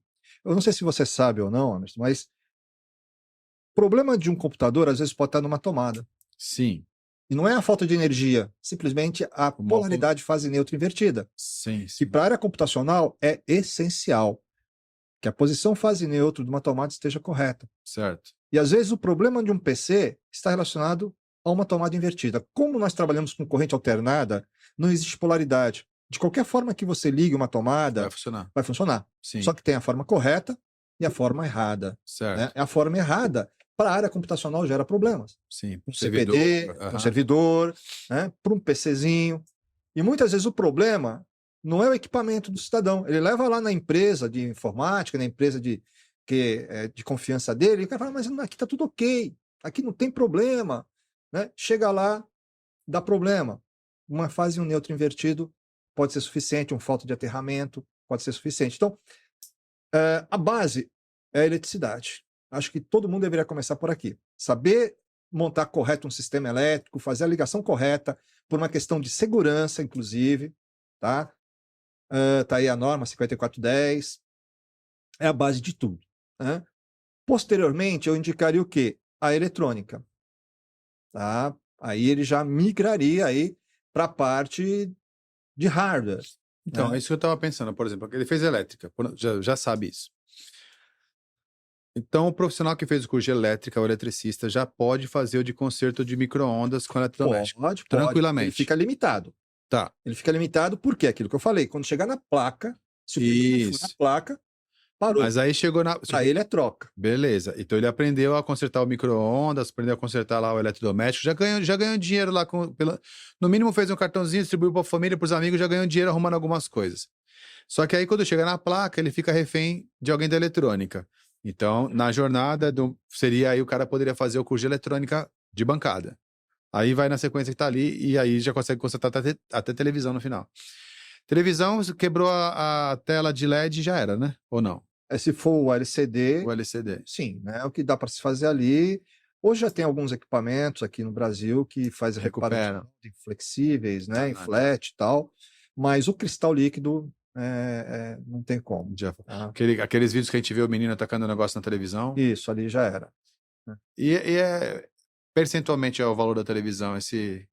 Speaker 2: Eu não sei se você sabe ou não, Anderson, mas o problema de um computador às vezes pode estar numa tomada.
Speaker 1: Sim.
Speaker 2: E não é a falta de energia, simplesmente a polaridade fase neutra invertida,
Speaker 1: Sim,
Speaker 2: que
Speaker 1: sim.
Speaker 2: para a área computacional é essencial que a posição fase neutro de uma tomada esteja correta.
Speaker 1: Certo.
Speaker 2: E às vezes o problema de um PC está relacionado a uma tomada invertida. Como nós trabalhamos com corrente alternada, não existe polaridade. De qualquer forma que você ligue uma tomada, vai funcionar.
Speaker 1: Sim.
Speaker 2: Só que tem a forma correta e a forma errada.
Speaker 1: Certo.
Speaker 2: Né? A forma errada, para a área computacional, gera problemas.
Speaker 1: Sim.
Speaker 2: Um CPD, um servidor, né? Para um PCzinho. E muitas vezes o problema não é o equipamento do cidadão. Ele leva lá na empresa de informática, na empresa de confiança dele, e o cara fala, mas aqui está tudo ok, aqui não tem problema. Né? Chega lá, dá problema. Uma fase e um neutro invertido pode ser suficiente, um falta de aterramento pode ser suficiente. Então, a base é a eletricidade. Acho que todo mundo deveria começar por aqui. Saber montar correto um sistema elétrico, fazer a ligação correta, por uma questão de segurança, inclusive. Tá? Tá aí a norma 5410. É a base de tudo. Né? Posteriormente, eu indicaria o quê? A eletrônica. Tá? Aí ele já migraria aí para a parte de hardware.
Speaker 1: Então,
Speaker 2: né?
Speaker 1: é isso que eu estava pensando, por exemplo, ele fez elétrica, já sabe isso. Então, o profissional que fez o curso de elétrica, o eletricista, já pode fazer o de conserto de micro-ondas com eletrodoméstico.
Speaker 2: Pode.
Speaker 1: Tranquilamente.
Speaker 2: Ele fica limitado.
Speaker 1: Tá.
Speaker 2: Ele fica limitado porque aquilo que eu falei, quando chegar na placa, se o problema for na placa, parou.
Speaker 1: Mas aí chegou na.
Speaker 2: Aí ele é troca.
Speaker 1: Beleza. Então ele aprendeu a consertar o micro-ondas, aprendeu a consertar lá o eletrodoméstico, já ganhou dinheiro lá no mínimo fez um cartãozinho, distribuiu para a família, para os amigos, já ganhou dinheiro arrumando algumas coisas. Só que aí quando chega na placa, ele fica refém de alguém da eletrônica. Então, na jornada seria aí o cara poderia fazer o curso de eletrônica de bancada. Aí vai na sequência que tá ali e aí já consegue consertar até televisão no final. Televisão, quebrou a tela de LED já era, né? Ou não?
Speaker 2: Se for o LCD,
Speaker 1: sim,
Speaker 2: né? O que dá para se fazer ali. Hoje já tem alguns equipamentos aqui no Brasil que fazem reparo de flexíveis, né? Em flat e tal. Mas o cristal líquido não tem como.
Speaker 1: Aqueles vídeos que a gente vê o menino atacando o negócio na televisão.
Speaker 2: Isso, ali já era.
Speaker 1: E percentualmente é o valor da televisão, esse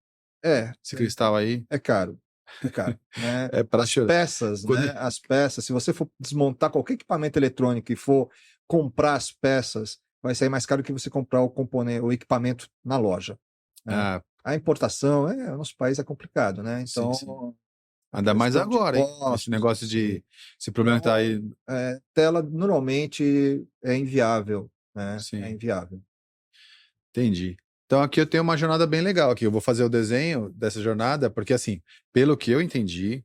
Speaker 1: cristal aí?
Speaker 2: É caro. É caro. Né?
Speaker 1: As
Speaker 2: peças, né? As peças, se você for desmontar qualquer equipamento eletrônico e for comprar as peças vai sair mais caro que você comprar o componente, o equipamento na loja, né?
Speaker 1: Ah,
Speaker 2: A importação, o nosso país é complicado, né?
Speaker 1: sim, sim.
Speaker 2: Então,
Speaker 1: Ainda mais
Speaker 2: questão de
Speaker 1: agora, hein? Esse
Speaker 2: impostos,
Speaker 1: negócio
Speaker 2: sim.
Speaker 1: esse problema que tá
Speaker 2: Então,
Speaker 1: aí,
Speaker 2: tela normalmente é inviável, né? É
Speaker 1: sim,
Speaker 2: inviável.
Speaker 1: entendi. Então aqui eu tenho uma jornada bem legal aqui. Eu vou fazer o desenho dessa jornada, porque assim, pelo que eu entendi,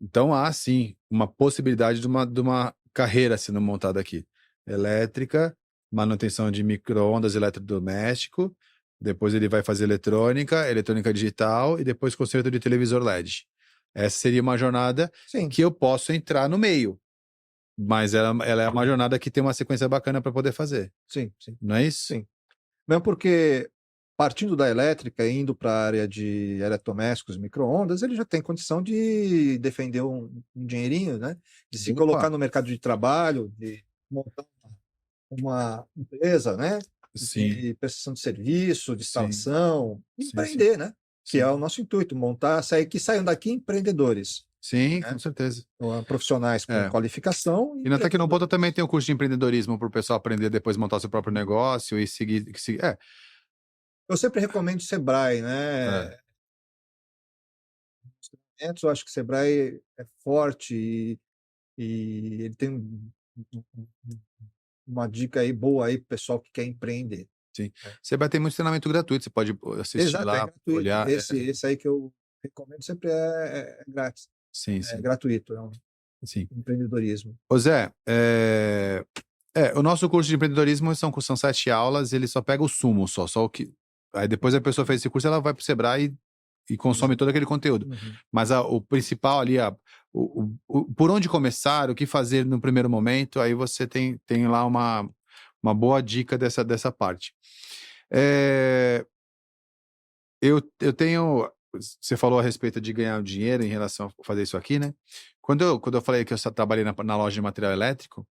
Speaker 1: então há sim uma possibilidade de uma carreira sendo montada aqui. Elétrica, manutenção de micro-ondas eletrodoméstico, depois ele vai fazer eletrônica, eletrônica digital e depois conserto de televisor LED. Essa seria uma jornada
Speaker 2: Sim,
Speaker 1: que eu posso entrar no meio, mas ela é uma jornada que tem uma sequência bacana para poder fazer,
Speaker 2: sim, sim,
Speaker 1: não é isso?
Speaker 2: sim. Mesmo porque, partindo da elétrica e indo para a área de eletrodomésticos, micro-ondas, ele já tem condição de defender um dinheirinho, né? De se colocar
Speaker 1: Opa,
Speaker 2: no mercado de trabalho, de montar uma empresa, né?
Speaker 1: sim,
Speaker 2: De prestação de serviço, de
Speaker 1: sim,
Speaker 2: instalação,
Speaker 1: sim, sim,
Speaker 2: empreender, né? Que é
Speaker 1: sim.
Speaker 2: o nosso intuito, montar, que saiam daqui empreendedores,
Speaker 1: Sim, com
Speaker 2: né?
Speaker 1: certeza.
Speaker 2: Então, profissionais com
Speaker 1: É.
Speaker 2: qualificação e
Speaker 1: E na Tecnoponta
Speaker 2: empreendedores.
Speaker 1: também tem o curso de empreendedorismo para o pessoal aprender depois montar seu próprio negócio e seguir.
Speaker 2: Eu sempre recomendo o Sebrae,
Speaker 1: É,
Speaker 2: né? Eu acho que o Sebrae é forte e ele tem uma dica aí boa aí pro pessoal que quer empreender,
Speaker 1: sim.
Speaker 2: né?
Speaker 1: Você vai ter muito treinamento gratuito, você pode assistir
Speaker 2: Exato, é
Speaker 1: lá,
Speaker 2: gratuito.
Speaker 1: olhar.
Speaker 2: Esse aí que eu recomendo sempre é grátis,
Speaker 1: Sim,
Speaker 2: é
Speaker 1: sim,
Speaker 2: gratuito, é um
Speaker 1: sim.
Speaker 2: empreendedorismo.
Speaker 1: Ô Zé, o nosso curso de empreendedorismo são 7 aulas, ele só pega o sumo, só o que. Aí depois a pessoa fez esse curso, ela vai para o Sebrae e consome
Speaker 2: Exato.
Speaker 1: todo aquele conteúdo.
Speaker 2: Uhum.
Speaker 1: Mas o principal ali, por onde começar, o que fazer no primeiro momento, aí você tem lá uma boa dica dessa parte. É, eu tenho. Você falou a respeito de ganhar dinheiro em relação a fazer isso aqui, né? Quando eu falei que eu só trabalhei na loja de material elétrico,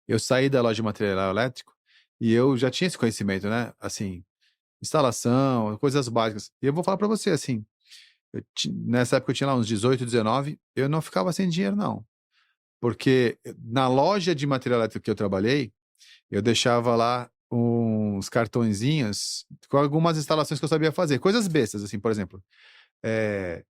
Speaker 1: eu saí da loja de material elétrico e eu já tinha esse conhecimento, né? Assim, instalação, coisas básicas. E eu vou falar para você, assim, nessa época eu tinha lá uns 18, 19, eu não ficava sem dinheiro, não. Porque na loja de material elétrico que eu trabalhei, eu deixava lá uns cartõezinhos com algumas instalações que eu sabia fazer. Coisas bestas, assim, por exemplo, é,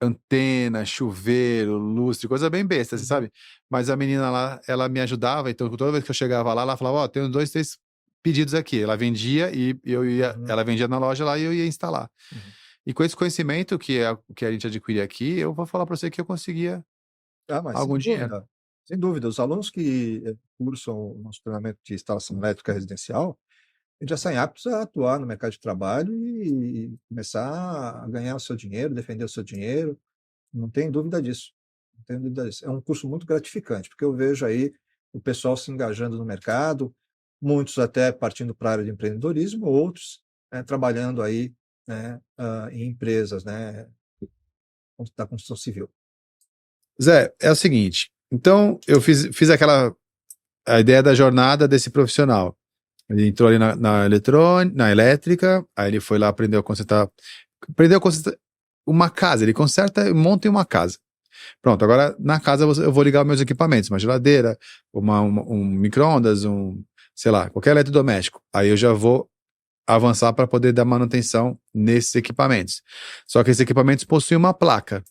Speaker 1: antena, chuveiro, lustre, coisa bem besta, assim,
Speaker 2: Uhum.
Speaker 1: sabe? Mas a menina lá, ela me ajudava, então toda vez que eu chegava lá, ela falava, ó, tem uns 2, 3 pedidos aqui. Ela vendia e
Speaker 2: Uhum.
Speaker 1: ela vendia na loja lá e eu ia instalar.
Speaker 2: Uhum.
Speaker 1: E com esse conhecimento que é o que a gente adquiria aqui, eu vou falar para você que eu conseguia
Speaker 2: Ah, mas sem
Speaker 1: algum dinheiro.
Speaker 2: dúvida, sem dúvida. Os alunos que cursam o nosso treinamento de instalação elétrica residencial, eles já saem aptos a atuar no mercado de trabalho e começar a ganhar o seu dinheiro, defender o seu dinheiro. Não tem dúvida disso. Não tenho dúvida disso. É um curso muito gratificante, porque eu vejo aí o pessoal se engajando no mercado, muitos até partindo para a área de empreendedorismo, outros trabalhando aí, né, em empresas, né, da construção civil.
Speaker 1: Zé, é o seguinte, então eu fiz a ideia da jornada desse profissional. Ele entrou ali na eletrônica, na elétrica, aí ele foi lá, aprendeu a consertar uma casa, ele conserta e monta em uma casa. Pronto, agora na casa eu vou ligar meus equipamentos, uma geladeira, um micro-ondas, sei lá, qualquer eletrodoméstico. Aí eu já vou avançar para poder dar manutenção nesses equipamentos. Só que esses equipamentos possuem uma placa.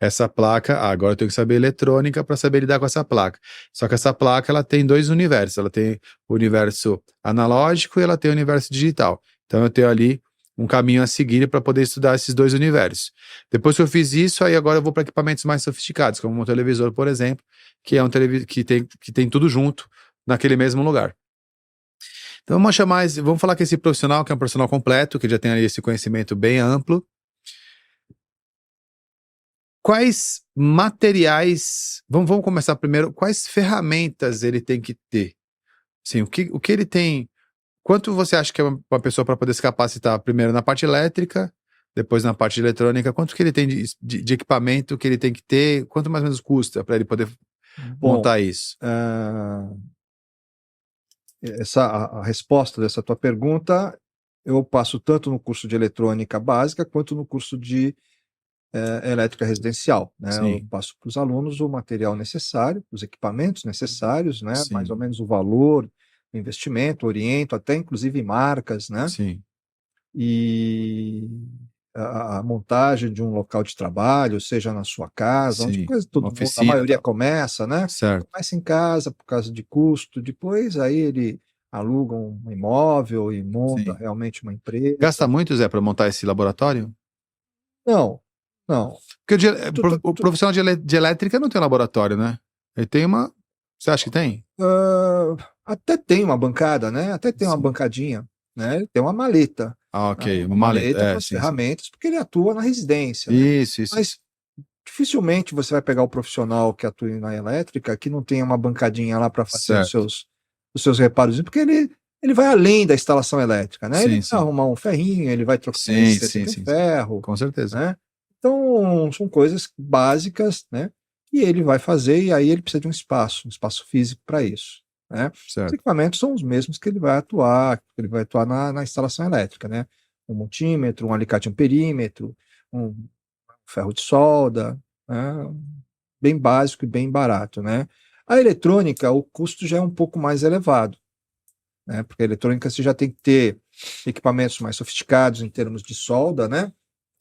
Speaker 1: Essa placa, agora eu tenho que saber eletrônica para saber lidar com essa placa. Só que essa placa ela tem dois universos. Ela tem o universo analógico e ela tem o universo digital. Então eu tenho ali um caminho a seguir para poder estudar esses dois universos. Depois que eu fiz isso, aí agora eu vou para equipamentos mais sofisticados, como um televisor, por exemplo, que é um televisor que tem tudo junto naquele mesmo lugar. Então vamos falar que esse profissional, que é um profissional completo, que já tem ali esse conhecimento bem amplo. Quais materiais. Vamos começar primeiro. Quais ferramentas ele tem que ter? Sim, o que ele tem. Quanto você acha que é uma pessoa para poder se capacitar primeiro na parte elétrica, depois na parte eletrônica? Quanto que ele tem de equipamento que ele tem que ter? Quanto mais ou menos custa para ele poder
Speaker 2: Bom,
Speaker 1: montar isso?
Speaker 2: a resposta dessa tua pergunta eu passo tanto no curso de eletrônica básica quanto no curso de elétrica residencial, né? Eu
Speaker 1: Sim,
Speaker 2: passo para os alunos o material necessário, os equipamentos necessários, né? Mais
Speaker 1: sim,
Speaker 2: ou menos o valor, o investimento, oriento até inclusive marcas, né?
Speaker 1: sim,
Speaker 2: E a montagem de um local de trabalho, seja na sua casa, onde
Speaker 1: sim.
Speaker 2: coisa
Speaker 1: Uma
Speaker 2: todo mundo, a
Speaker 1: oficina e
Speaker 2: maioria
Speaker 1: tal.
Speaker 2: começa, né?
Speaker 1: Certo.
Speaker 2: Começa em casa por causa de custo, depois aí ele aluga um imóvel e monta
Speaker 1: Sim.
Speaker 2: realmente uma empresa.
Speaker 1: Gasta muito, Zé, para montar esse laboratório?
Speaker 2: Não, não.
Speaker 1: Porque
Speaker 2: Tu- tu-
Speaker 1: o
Speaker 2: tu-
Speaker 1: profissional de elétrica não tem laboratório, né? Ele tem uma. Você acha que tem?
Speaker 2: até tem uma bancada, né? Até tem uma
Speaker 1: Sim.
Speaker 2: bancadinha, né? Ele tem uma maleta,
Speaker 1: Ah,
Speaker 2: né?
Speaker 1: ok. Uma
Speaker 2: Uma
Speaker 1: maleta.
Speaker 2: maleta com
Speaker 1: É,
Speaker 2: as
Speaker 1: sim, sim.
Speaker 2: ferramentas, porque ele atua na residência, né?
Speaker 1: Isso.
Speaker 2: Mas dificilmente você vai pegar o profissional que atua na elétrica que não tenha uma bancadinha lá para fazer
Speaker 1: Certo.
Speaker 2: os seus reparos, porque ele vai além da instalação elétrica, né? Ele
Speaker 1: Sim,
Speaker 2: vai
Speaker 1: sim.
Speaker 2: arrumar um ferrinho, ele vai trocar uma
Speaker 1: Sim,
Speaker 2: resistência
Speaker 1: sim,
Speaker 2: de um
Speaker 1: sim, sim.
Speaker 2: ferro,
Speaker 1: Com certeza.
Speaker 2: né? Então, são coisas básicas, né? E ele vai fazer, e aí ele precisa de um espaço físico para isso, né? Os
Speaker 1: Certo.
Speaker 2: equipamentos são os mesmos que ele vai atuar na instalação elétrica, né? Um multímetro, um alicate amperímetro, um ferro de solda, né? Bem básico e bem barato, né? A eletrônica, o custo já é um pouco mais elevado, né? Porque a eletrônica você já tem que ter equipamentos mais sofisticados em termos de solda, né?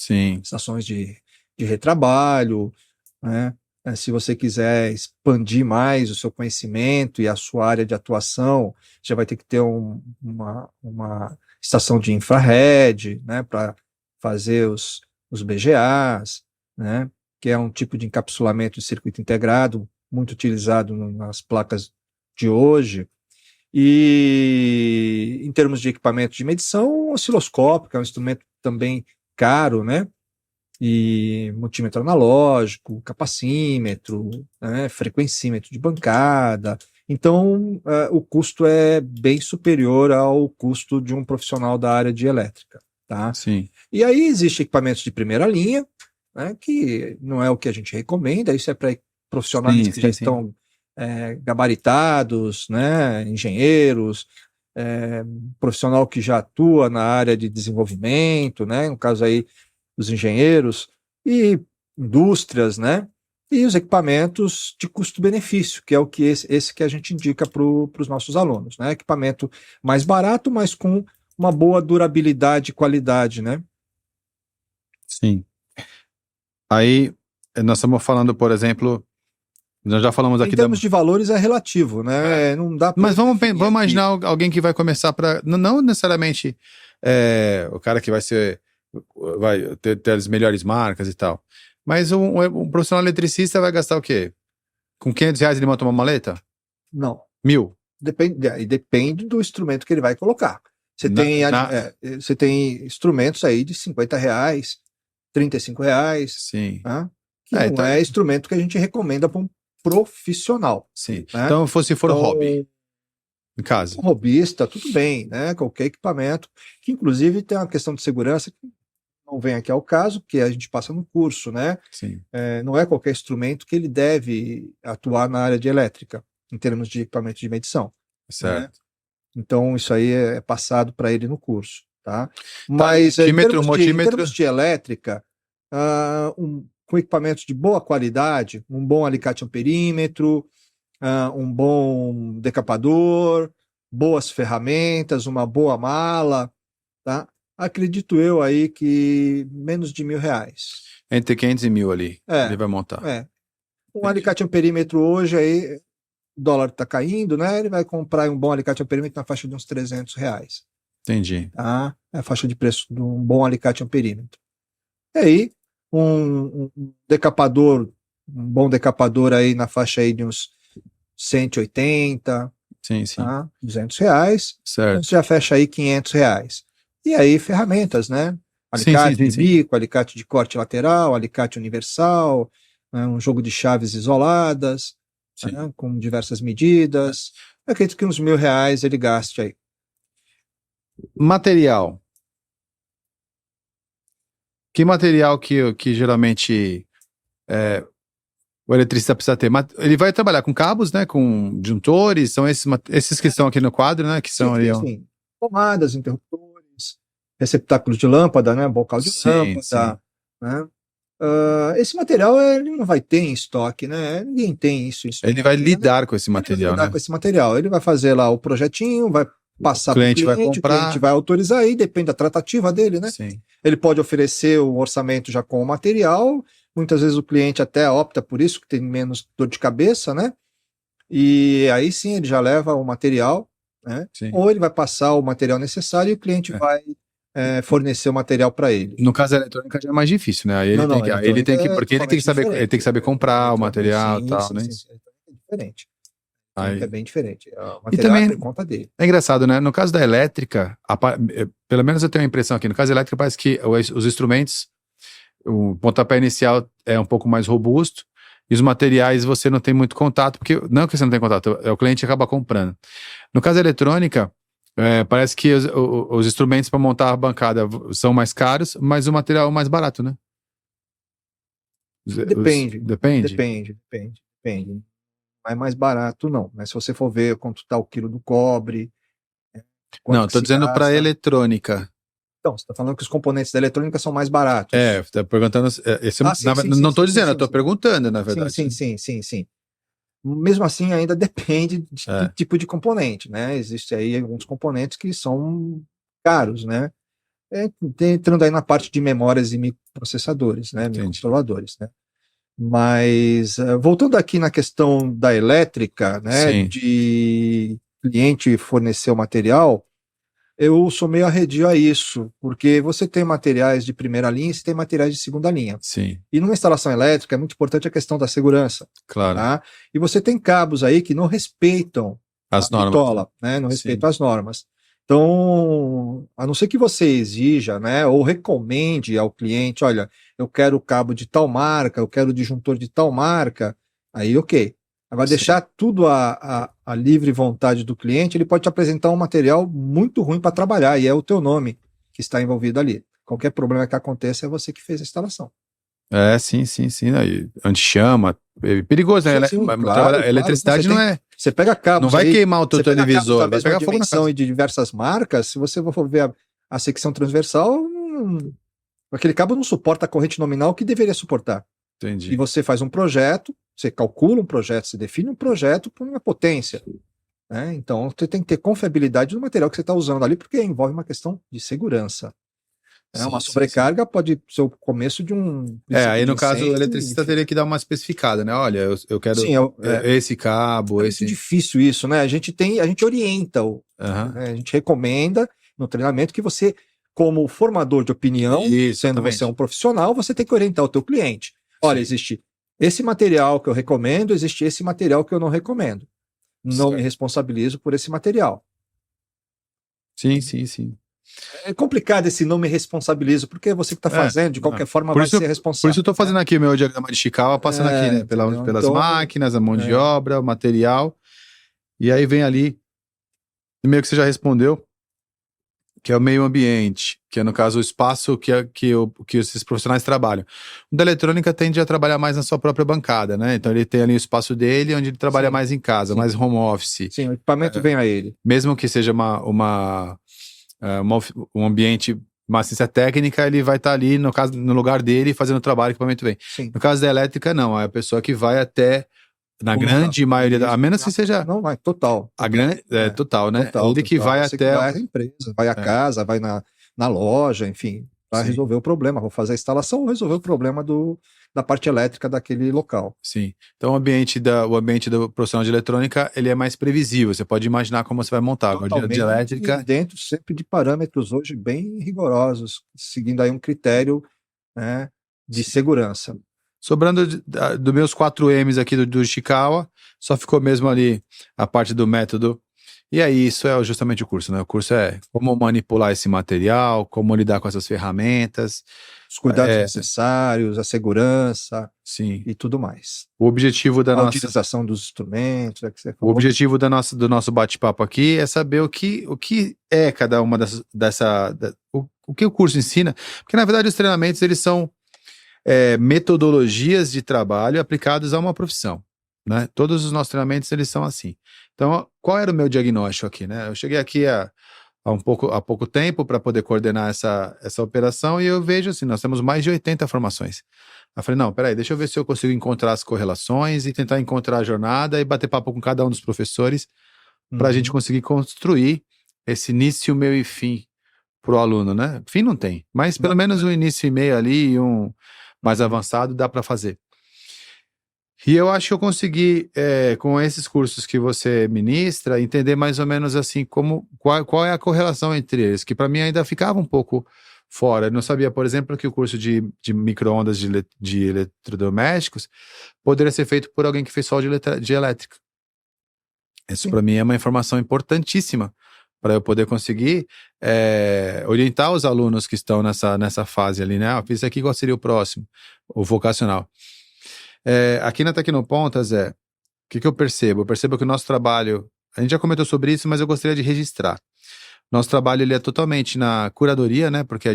Speaker 1: Sim.
Speaker 2: Estações de retrabalho, né? Se você quiser expandir mais o seu conhecimento e a sua área de atuação, já vai ter que ter uma estação de infrared, né? Para fazer os BGAs, né? Que é um tipo de encapsulamento de circuito integrado muito utilizado nas placas de hoje. E em termos de equipamento de medição, o osciloscópio, que é um instrumento também caro, né? E multímetro analógico, capacímetro, né? Frequencímetro de bancada. Então, o custo é bem superior ao custo de um profissional da área de elétrica, tá?
Speaker 1: Sim.
Speaker 2: E aí existe equipamentos de primeira linha, né? Que não é o que a gente recomenda, isso é para profissionais
Speaker 1: Sim,
Speaker 2: que já
Speaker 1: sim, sim.
Speaker 2: estão gabaritados, né? Engenheiros, profissional que já atua na área de desenvolvimento, né? No caso aí, os engenheiros e indústrias, né? E os equipamentos de custo-benefício, que é o que esse que a gente indica para os nossos alunos, né? Equipamento mais barato, mas com uma boa durabilidade e qualidade, né?
Speaker 1: Sim. Aí, nós estamos falando, por exemplo, nós já falamos
Speaker 2: Em
Speaker 1: aqui da.
Speaker 2: termos de valores é relativo,
Speaker 1: É.
Speaker 2: né? Não dá para
Speaker 1: Mas
Speaker 2: eu definir
Speaker 1: vamos
Speaker 2: aqui.
Speaker 1: imaginar alguém que vai começar para. Não necessariamente o cara que vai ser. Vai ter as melhores marcas e tal. Mas um profissional eletricista vai gastar o quê? Com R$ 500 ele monta uma maleta?
Speaker 2: Não.
Speaker 1: 1.000?
Speaker 2: Depende do instrumento que ele vai colocar. Você
Speaker 1: Na,
Speaker 2: tem,
Speaker 1: na-
Speaker 2: você tem instrumentos aí de R$ 50, R$ 35,
Speaker 1: sim.
Speaker 2: né? Que não
Speaker 1: Então,
Speaker 2: é instrumento que a gente recomenda para um profissional,
Speaker 1: sim.
Speaker 2: né?
Speaker 1: Então, se for hobby,
Speaker 2: Então,
Speaker 1: em casa.
Speaker 2: um robista, tudo bem, né? Qualquer equipamento, que inclusive tem uma questão de segurança que não vem aqui ao caso, que a gente passa no curso, né?
Speaker 1: Sim.
Speaker 2: Não é qualquer instrumento que ele deve atuar na área de elétrica, em termos de equipamento de medição, né?
Speaker 1: Certo.
Speaker 2: Então, isso aí é passado para ele no curso, tá?
Speaker 1: Tá,
Speaker 2: Mas
Speaker 1: multímetro,
Speaker 2: em
Speaker 1: multímetro.
Speaker 2: termos de elétrica, com equipamentos de boa qualidade, um bom alicate amperímetro, um bom decapador, boas ferramentas, uma boa mala, tá? Acredito eu aí que menos de R$ 1.000.
Speaker 1: Entre 500 e 1.000 ali. Ele
Speaker 2: É,
Speaker 1: vai montar.
Speaker 2: é. Um
Speaker 1: Entendi.
Speaker 2: alicate amperímetro hoje aí, o dólar está caindo, né? Ele vai comprar um bom alicate amperímetro na faixa de uns R$ 300,
Speaker 1: Entendi.
Speaker 2: tá? É a faixa de preço de um bom alicate amperímetro. E aí, um decapador, um bom decapador aí na faixa aí de uns 180,
Speaker 1: Sim, sim.
Speaker 2: tá? R$ 200. Então você
Speaker 1: Certo.
Speaker 2: já fecha aí R$ 500. E aí, ferramentas, né?
Speaker 1: Sim, sim,
Speaker 2: Alicate
Speaker 1: sim,
Speaker 2: de
Speaker 1: sim.
Speaker 2: bico, alicate de corte lateral, alicate universal, né? Um jogo de chaves isoladas,
Speaker 1: Sim.
Speaker 2: né? Com diversas medidas. Eu acredito que uns R$ 1.000 ele gaste aí.
Speaker 1: Material. Que material que geralmente o eletricista precisa ter? Ele vai trabalhar com cabos, né? Com disjuntores, são esses que estão aqui no quadro, né? Que
Speaker 2: Sim,
Speaker 1: são ali,
Speaker 2: sim,
Speaker 1: ó.
Speaker 2: sim. Tomadas, interruptores, receptáculos de lâmpada, né? Bocal de
Speaker 1: Sim, sim.
Speaker 2: lâmpada, né? Esse material ele não vai ter em estoque, né? Ninguém tem isso em estoque.
Speaker 1: Ele vai lidar com esse
Speaker 2: Ele vai
Speaker 1: material,
Speaker 2: lidar
Speaker 1: né?
Speaker 2: com esse material. Ele vai fazer lá o projetinho, vai passar para o
Speaker 1: cliente vai
Speaker 2: cliente, o
Speaker 1: comprar.
Speaker 2: cliente vai autorizar aí, depende da tratativa dele, né?
Speaker 1: Sim.
Speaker 2: Ele pode oferecer um orçamento já com o material, muitas vezes o cliente até opta por isso, que tem menos dor de cabeça, né? E aí sim ele já leva o material, né?
Speaker 1: Sim.
Speaker 2: Ou ele vai passar o material necessário e o cliente vai fornecer o material para ele.
Speaker 1: No caso da eletrônica já é mais difícil, né? Aí ele
Speaker 2: Não,
Speaker 1: tem que, aí ele tem que, porque ele tem que saber,
Speaker 2: diferente.
Speaker 1: ele tem que saber comprar o material e
Speaker 2: Sim,
Speaker 1: tal,
Speaker 2: sim,
Speaker 1: né?
Speaker 2: sim, é diferente.
Speaker 1: Aí...
Speaker 2: É bem diferente. O
Speaker 1: E
Speaker 2: material é
Speaker 1: também
Speaker 2: por conta dele.
Speaker 1: é engraçado, né? No caso da elétrica, pelo menos eu tenho a impressão aqui, no caso da elétrica parece que os instrumentos, o pontapé inicial é um pouco mais robusto e os materiais você não tem muito contato, porque não é que você não tem contato, é o cliente acaba comprando. No caso da eletrônica, parece que os instrumentos para montar a bancada são mais caros, mas o material é mais barato, né?
Speaker 2: Depende.
Speaker 1: Depende?
Speaker 2: Depende. Não é mais barato, não. Mas se você for ver quanto está o quilo do cobre,
Speaker 1: Não, estou dizendo para eletrônica.
Speaker 2: Então, você está falando que os componentes da eletrônica são mais baratos.
Speaker 1: Está perguntando. Não estou dizendo, eu estou perguntando, na verdade.
Speaker 2: Sim. Mesmo assim, ainda depende do tipo de componente, né? Existem aí alguns componentes que são caros, né? Entrando aí na parte de memórias e microprocessadores, né? Microcontroladores, né? Mas, voltando aqui na questão da elétrica, né?
Speaker 1: Sim.
Speaker 2: De cliente fornecer o material, eu sou meio arredio a isso, porque você tem materiais de primeira linha e você tem materiais de segunda linha.
Speaker 1: Sim.
Speaker 2: E numa instalação elétrica é muito importante a questão da segurança.
Speaker 1: Claro.
Speaker 2: Tá? E você tem cabos aí que não respeitam
Speaker 1: as normas,
Speaker 2: bitola, né? Não respeitam as normas. Então, a não ser que você exija, né, ou recomende ao cliente, olha, eu quero cabo de tal marca, eu quero disjuntor de tal marca, aí ok. Agora, deixar tudo a livre vontade do cliente, ele pode te apresentar um material muito ruim para trabalhar, e é o teu nome que está envolvido ali. Qualquer problema que aconteça é você que fez a instalação.
Speaker 1: Sim. Anti-chama. É perigoso, né?
Speaker 2: Claro,
Speaker 1: eletricidade não é.
Speaker 2: Você pega cabos.
Speaker 1: Não vai
Speaker 2: aí,
Speaker 1: queimar o teu televisor, vai pegar fogo na casa.
Speaker 2: E de diversas marcas, se você for ver a secção transversal, aquele cabo não suporta a corrente nominal que deveria suportar.
Speaker 1: Entendi.
Speaker 2: E você faz um projeto, você calcula um projeto, você define um projeto para uma potência. Né? Então, você tem que ter confiabilidade no material que você está usando ali, porque envolve uma questão de segurança. Uma sobrecarga pode ser o começo de um...
Speaker 1: aí no caso o eletricista teria que dar uma especificada, né? Olha, eu quero esse cabo, esse...
Speaker 2: É muito difícil isso, né? A gente orienta, né? A gente recomenda no treinamento que você, como formador de opinião, sendo você um profissional, você tem que orientar o teu cliente. Olha, existe esse material que eu recomendo, existe esse material que eu não recomendo. Não me responsabilizo por esse material.
Speaker 1: Sim.
Speaker 2: É complicado esse não me responsabilizo, porque é você que está fazendo, de qualquer forma vai ser responsável.
Speaker 1: Por isso eu estou fazendo aqui o meu diagrama de Chikawa, passando aqui, né? Pelas máquinas, a mão de obra, o material. E aí vem ali, meio que você já respondeu, que é o meio ambiente, que é, no caso, o espaço que esses profissionais trabalham. O da eletrônica tende a trabalhar mais na sua própria bancada, né? Então ele tem ali o espaço dele, onde ele trabalha mais em casa, mais home office.
Speaker 2: Sim, o equipamento vem a ele.
Speaker 1: Mesmo que seja um ambiente, uma assistência técnica, ele vai estar ali no lugar dele fazendo o trabalho, o equipamento vem.
Speaker 2: Sim.
Speaker 1: No caso da elétrica, não, é a pessoa que vai até, na grande maioria, a menos que seja...
Speaker 2: Não, vai, total.
Speaker 1: Total, né? Ele que vai até...
Speaker 2: Vai à empresa, vai à casa, vai na loja, enfim, para resolver o problema, vou fazer a instalação ou resolver o problema da parte elétrica daquele local.
Speaker 1: Sim. Então o ambiente do profissional de eletrônica, ele é mais previsível, você pode imaginar como você vai montar. Agora, de elétrica...
Speaker 2: E dentro sempre de parâmetros hoje bem rigorosos, seguindo aí um critério, né, de segurança.
Speaker 1: Sobrando dos meus 4 M's aqui do Chikawa, só ficou mesmo ali a parte do método. E aí, isso é justamente o curso, né? O curso é como manipular esse material, como lidar com essas ferramentas.
Speaker 2: Os cuidados necessários, a segurança e tudo mais.
Speaker 1: O objetivo da
Speaker 2: a utilização dos instrumentos. Que você falou.
Speaker 1: O objetivo do nosso bate-papo aqui é saber o que é cada uma o que o curso ensina. Porque, na verdade, os treinamentos, eles são metodologias de trabalho aplicados a uma profissão, né? Todos os nossos treinamentos, eles são assim. Então, qual era o meu diagnóstico aqui, né? Eu cheguei aqui há pouco tempo para poder coordenar essa operação e eu vejo assim, nós temos mais de 80 formações. Eu falei, não, peraí, deixa eu ver se eu consigo encontrar as correlações e tentar encontrar a jornada e bater papo com cada um dos professores para a gente conseguir construir esse início, meio e fim para o aluno, né? Fim não tem, mas pelo menos um início e meio ali e um mais avançado dá para fazer. E eu acho que eu consegui, com esses cursos que você ministra, entender mais ou menos assim qual é a correlação entre eles, que para mim ainda ficava um pouco fora. Eu não sabia, por exemplo, que o curso de micro-ondas de eletrodomésticos poderia ser feito por alguém que fez só de elétrica. Isso para mim é uma informação importantíssima para eu poder conseguir orientar os alunos que estão nessa fase ali, né? Fiz aqui, qual seria o próximo? O vocacional. Aqui na Tecnopontas, o que eu percebo? Eu percebo que o nosso trabalho, a gente já comentou sobre isso, mas eu gostaria de registrar. Nosso trabalho ele é totalmente na curadoria, né? Porque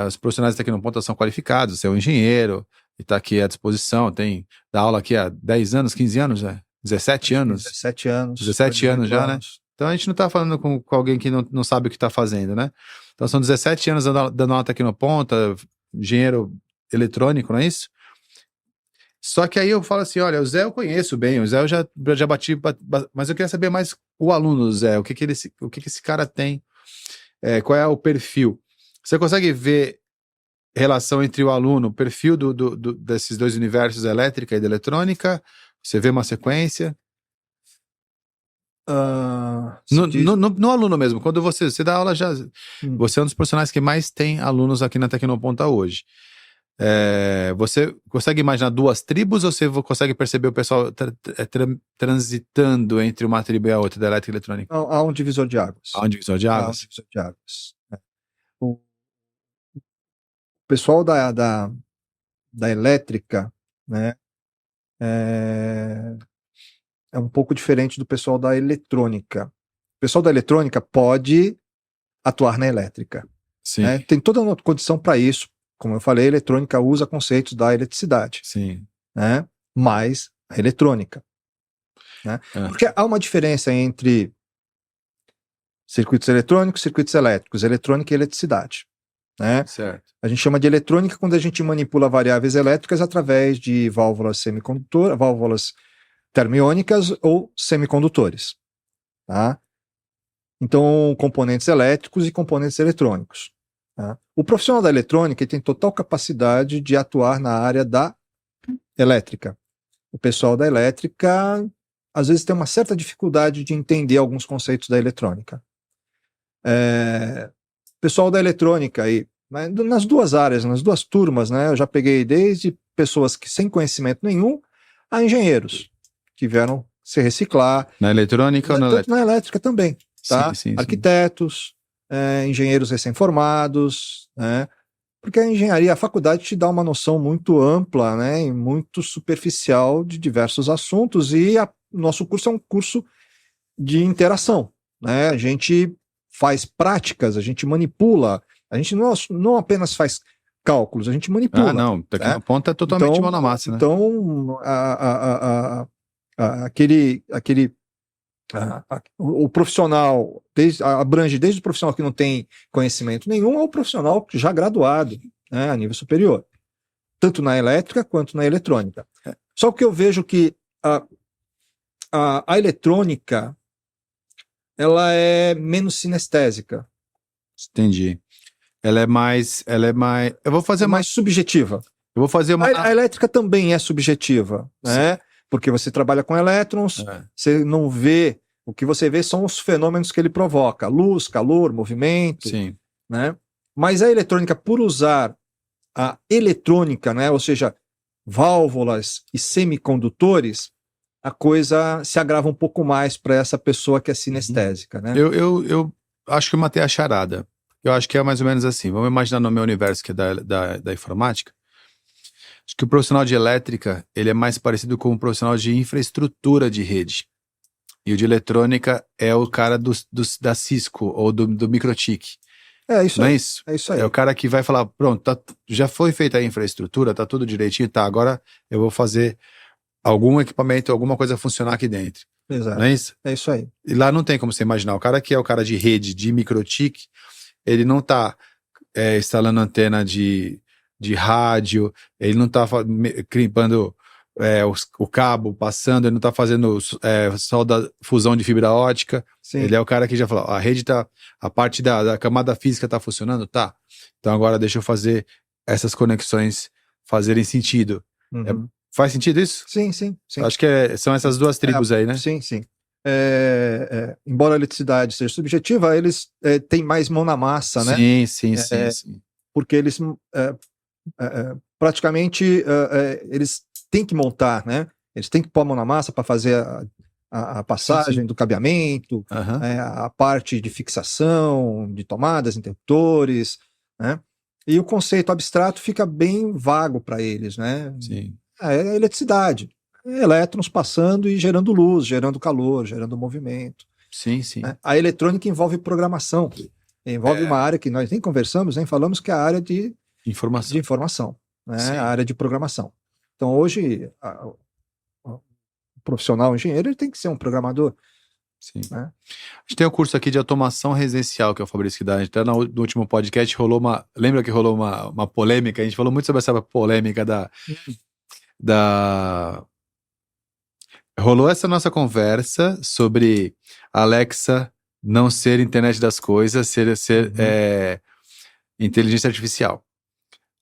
Speaker 1: os profissionais da Tecnopontas são qualificados, você é um engenheiro e está aqui à disposição, dá aula aqui há 10 anos, 15 anos, 17 anos.
Speaker 2: 17 anos.
Speaker 1: 17 anos já, né? Então a gente não está falando com alguém que não sabe o que está fazendo, né? Então são 17 anos dando aula Tecnoponta, engenheiro eletrônico, não é isso? Só que aí eu falo assim, olha, o Zé eu conheço bem, o Zé eu já bati, mas eu queria saber mais o aluno do Zé, o que esse cara tem, qual é o perfil. Você consegue ver relação entre o aluno, o perfil desses dois universos, elétrica e da eletrônica? Você vê uma sequência? No aluno mesmo, quando você dá aula já, você é um dos profissionais que mais tem alunos aqui na Tecnoponta hoje. Você consegue imaginar duas tribos ou você consegue perceber o pessoal transitando entre uma tribo e a outra da elétrica e eletrônica?
Speaker 2: Há um divisor de águas.
Speaker 1: Há um divisor de águas?
Speaker 2: Há um divisor de águas. O pessoal da elétrica, né, é um pouco diferente do pessoal da eletrônica. O pessoal da eletrônica pode atuar na elétrica.
Speaker 1: Sim.
Speaker 2: Né? Tem toda uma condição para isso. Como eu falei, a eletrônica usa conceitos da eletricidade.
Speaker 1: Sim.
Speaker 2: Né? Mas a eletrônica. Né? Porque há uma diferença entre circuitos eletrônicos e circuitos elétricos, eletrônica e eletricidade. Né?
Speaker 1: Certo.
Speaker 2: A gente chama de eletrônica quando a gente manipula variáveis elétricas através de válvulas semicondutoras, válvulas termiônicas ou semicondutores. Tá? Então, componentes elétricos e componentes eletrônicos. Tá? O profissional da eletrônica tem total capacidade de atuar na área da elétrica. O pessoal da elétrica, às vezes, tem uma certa dificuldade de entender alguns conceitos da eletrônica. O pessoal da eletrônica, nas duas áreas, nas duas turmas, né, eu já peguei desde pessoas que sem conhecimento nenhum a engenheiros que vieram se reciclar.
Speaker 1: Na eletrônica ou na elétrica?
Speaker 2: Na elétrica também. Tá?
Speaker 1: Sim.
Speaker 2: Arquitetos, engenheiros recém-formados, né? Porque a engenharia, a faculdade te dá uma noção muito ampla, né, e muito superficial de diversos assuntos, e nosso curso é um curso de interação. Né? A gente faz práticas, a gente manipula, a gente não apenas faz cálculos, a gente manipula.
Speaker 1: Não, Tecnoponta é totalmente mão na massa. Né?
Speaker 2: Então, o profissional abrange desde o profissional que não tem conhecimento nenhum ao profissional já graduado, né, a nível superior, tanto na elétrica quanto na eletrônica. Só que eu vejo que a eletrônica ela é menos sinestésica.
Speaker 1: Entendi. Ela é mais. Eu vou fazer
Speaker 2: mais subjetiva.
Speaker 1: Eu vou fazer uma.
Speaker 2: A elétrica também é subjetiva, né? Porque você trabalha com elétrons, você não vê. O que você vê são os fenômenos que ele provoca: luz, calor, movimento.
Speaker 1: Sim.
Speaker 2: Né? Mas a eletrônica, por usar a eletrônica, né? Ou seja, válvulas e semicondutores, a coisa se agrava um pouco mais para essa pessoa que é sinestésica. Né?
Speaker 1: Eu acho que eu matei a charada. Eu acho que é mais ou menos assim. Vamos imaginar no meu universo, que é da informática. Acho que o profissional de elétrica ele é mais parecido com o profissional de infraestrutura de rede. E o de eletrônica é o cara da Cisco ou do Microtik.
Speaker 2: É isso
Speaker 1: Não
Speaker 2: aí.
Speaker 1: É isso?
Speaker 2: É isso aí.
Speaker 1: É o cara que vai falar, pronto, já foi feita a infraestrutura, tá tudo direitinho, tá, agora eu vou fazer algum equipamento, alguma coisa funcionar aqui dentro.
Speaker 2: Exato.
Speaker 1: Não é isso?
Speaker 2: É isso aí.
Speaker 1: E lá não tem como você imaginar. O cara que é o cara de rede, de Microtik, ele não tá instalando antena de de rádio, ele não está crimpando o cabo passando, ele não está fazendo fusão de fibra ótica.
Speaker 2: Sim.
Speaker 1: Ele é o cara que já falou, a parte da camada física está funcionando? Tá. Então agora deixa eu fazer essas conexões fazerem sentido.
Speaker 2: Uhum.
Speaker 1: Faz sentido isso?
Speaker 2: Sim.
Speaker 1: Acho que são essas duas tribos aí, né?
Speaker 2: Sim. Embora a eletricidade seja subjetiva, eles têm mais mão na massa, né?
Speaker 1: Sim.
Speaker 2: Porque eles praticamente eles têm que montar, né? Eles têm que pôr a mão na massa para fazer a passagem do cabeamento, a parte de fixação de tomadas, interruptores, né? E o conceito abstrato fica bem vago para eles, né?
Speaker 1: Sim.
Speaker 2: É eletricidade, elétrons passando e gerando luz, gerando calor, gerando movimento.
Speaker 1: Sim.
Speaker 2: Né? A eletrônica envolve programação, envolve uma área que nós nem conversamos, nem falamos, que é a área de informação, né? A área de programação. Então hoje o profissional engenheiro ele tem que ser um programador.
Speaker 1: Sim.
Speaker 2: Né?
Speaker 1: A gente tem um curso aqui de automação residencial que é o Fabrício que dá. Até no último podcast lembra que rolou uma polêmica? A gente falou muito sobre essa polêmica rolou essa nossa conversa sobre Alexa não ser internet das coisas, ser inteligência artificial.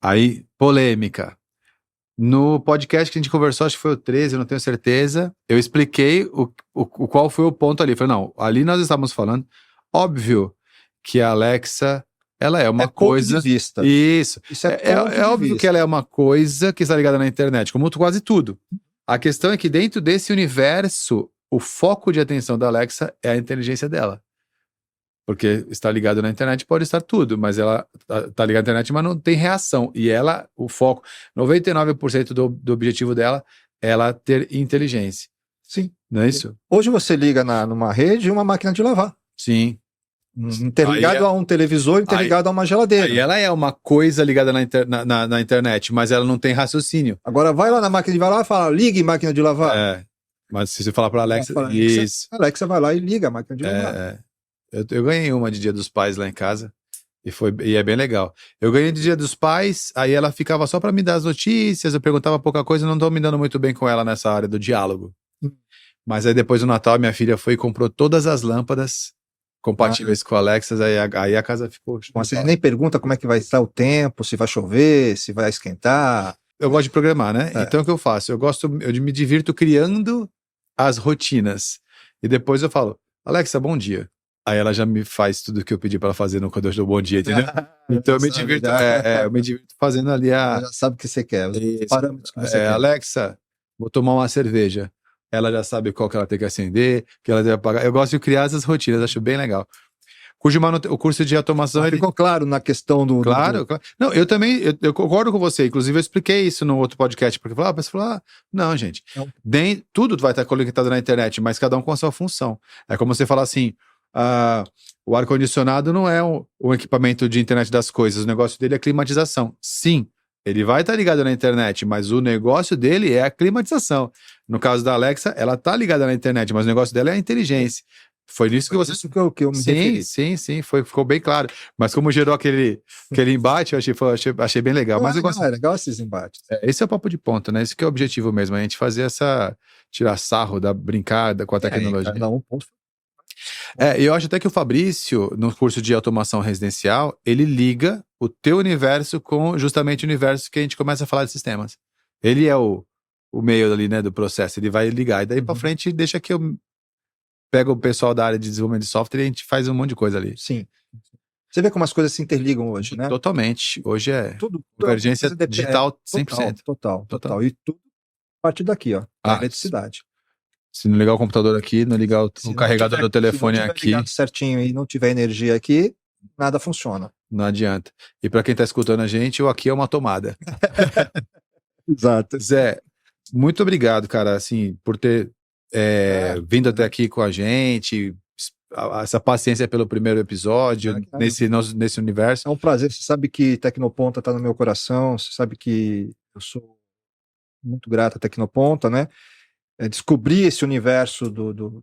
Speaker 1: Aí, polêmica. No podcast que a gente conversou, acho que foi o 13, eu não tenho certeza, eu expliquei qual foi o ponto ali. Falei, não, ali nós estávamos falando, óbvio que a Alexa, ela é uma coisa...
Speaker 2: Ponto de vista.
Speaker 1: Isso.
Speaker 2: É
Speaker 1: óbvio que ela é uma coisa que está ligada na internet, como quase tudo. A questão é que dentro desse universo, o foco de atenção da Alexa é a inteligência dela. Porque está ligado na internet, pode estar tudo, mas ela está ligada na internet, mas não tem reação. E ela, o foco, 99% do objetivo dela é ela ter inteligência.
Speaker 2: Sim.
Speaker 1: Não é isso?
Speaker 2: Hoje você liga numa rede uma máquina de lavar.
Speaker 1: Sim.
Speaker 2: Interligado a um televisor, interligado a uma geladeira.
Speaker 1: Aí ela é uma coisa ligada na internet, mas ela não tem raciocínio.
Speaker 2: Agora vai lá na máquina de lavar e fala, ligue máquina de lavar.
Speaker 1: Mas se você falar para Alexa,
Speaker 2: isso. Alexa vai lá e liga a máquina de lavar.
Speaker 1: Eu ganhei uma de Dia dos Pais lá em casa e é bem legal. Eu ganhei de Dia dos Pais, aí ela ficava só para me dar as notícias, eu perguntava pouca coisa, não tô me dando muito bem com ela nessa área do diálogo. Mas aí depois do Natal, minha filha foi e comprou todas as lâmpadas compatíveis com a Alexa, aí a casa ficou...
Speaker 2: Você nem pergunta como é que vai estar o tempo, se vai chover, se vai esquentar.
Speaker 1: Eu gosto de programar, né? Então o que eu faço? Eu me divirto criando as rotinas. E depois eu falo, Alexa, bom dia. Aí ela já me faz tudo o que eu pedi para ela fazer quando eu dou bom dia, entendeu? Então eu me divirto, eu me divirto fazendo ali
Speaker 2: Ela já sabe o que você quer, os parâmetros que você quer.
Speaker 1: Alexa, vou tomar uma cerveja. Ela já sabe qual que ela tem que acender, que ela deve apagar. Eu gosto de criar essas rotinas, acho bem legal. O curso de automação...
Speaker 2: Ficou claro na questão do...
Speaker 1: Claro. Não, eu também, eu concordo com você. Inclusive, eu expliquei isso no outro podcast, porque você falou, não, gente, tudo vai estar conectado na internet, mas cada um com a sua função. É como você falar assim, o ar-condicionado não é um equipamento de internet das coisas, o negócio dele é climatização. Sim, ele vai estar ligado na internet, mas o negócio dele é a climatização. No caso da Alexa, ela está ligada na internet, mas o negócio dela é a inteligência. Foi nisso que você...
Speaker 2: Isso que eu me referi.
Speaker 1: Sim, ficou bem claro. Mas como gerou aquele embate, eu achei bem legal. Mas eu gosto...
Speaker 2: É legal esses embates.
Speaker 1: Esse é o papo de ponta, né? Esse que é o objetivo mesmo, a gente fazer tirar sarro, brincar com a tecnologia.
Speaker 2: Cada um ponto.
Speaker 1: Eu acho até que o Fabrício, no curso de automação residencial, ele liga o teu universo com justamente o universo que a gente começa a falar de sistemas. Ele é o meio ali, né, do processo, ele vai ligar. E daí pra frente, deixa que eu pego o pessoal da área de desenvolvimento de software e a gente faz um monte de coisa ali.
Speaker 2: Sim. Você vê como as coisas se interligam hoje, né?
Speaker 1: Totalmente. Hoje é
Speaker 2: tudo
Speaker 1: convergência digital 100%.
Speaker 2: Total. E tudo a partir daqui, ó, da eletricidade.
Speaker 1: Se não ligar o computador aqui, não ligar o carregador do telefone aqui... Se não
Speaker 2: tiver certinho e não tiver energia aqui, nada funciona.
Speaker 1: Não adianta. E para quem está escutando a gente, o aqui é uma tomada.
Speaker 2: Exato.
Speaker 1: Zé, muito obrigado, cara, assim, por ter vindo até aqui com a gente, essa paciência pelo primeiro episódio, nesse universo.
Speaker 2: É um prazer, você sabe que Tecnoponta está no meu coração, você sabe que eu sou muito grato a Tecnoponta, né? Descobri esse universo do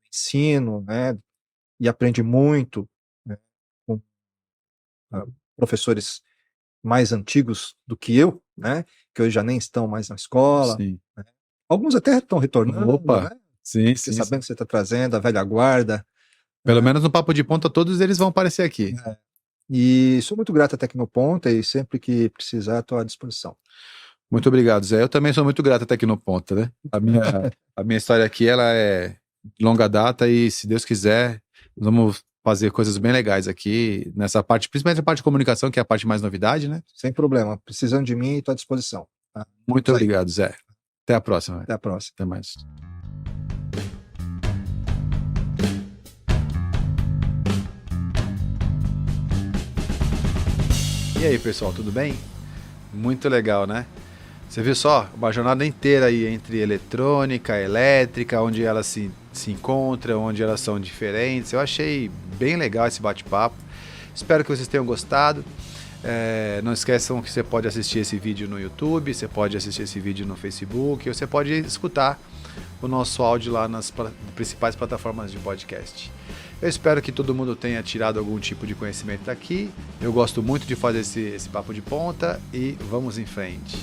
Speaker 2: ensino, né? E aprendi muito, né, com professores mais antigos do que eu, né? Que hoje já nem estão mais na escola.
Speaker 1: Sim.
Speaker 2: Alguns até estão retornando,
Speaker 1: Opa,
Speaker 2: né?
Speaker 1: sim,
Speaker 2: Fiquei
Speaker 1: sim,
Speaker 2: sabendo
Speaker 1: sim.
Speaker 2: que você está trazendo a velha guarda.
Speaker 1: Pelo menos no Papo de Ponta, todos eles vão aparecer aqui.
Speaker 2: E sou muito grato à Tecnoponta e sempre que precisar estou à disposição.
Speaker 1: Muito obrigado, Zé. Eu também sou muito grato até aqui no Ponta, né? A minha história aqui, ela é de longa data e, se Deus quiser, vamos fazer coisas bem legais aqui nessa parte, principalmente a parte de comunicação, que é a parte mais novidade, né?
Speaker 2: Sem problema. Precisando de mim, estou à disposição. Tá?
Speaker 1: Muito obrigado, Zé. Até a próxima.
Speaker 2: Até a próxima.
Speaker 1: Até mais. E aí, pessoal, tudo bem? Muito legal, né? Você viu só, uma jornada inteira aí entre eletrônica, elétrica, onde elas se encontram, onde elas são diferentes. Eu achei bem legal esse bate-papo. Espero que vocês tenham gostado. Não esqueçam que você pode assistir esse vídeo no YouTube, você pode assistir esse vídeo no Facebook, ou você pode escutar o nosso áudio lá nas principais plataformas de podcast. Eu espero que todo mundo tenha tirado algum tipo de conhecimento daqui. Eu gosto muito de fazer esse papo de ponta e vamos em frente.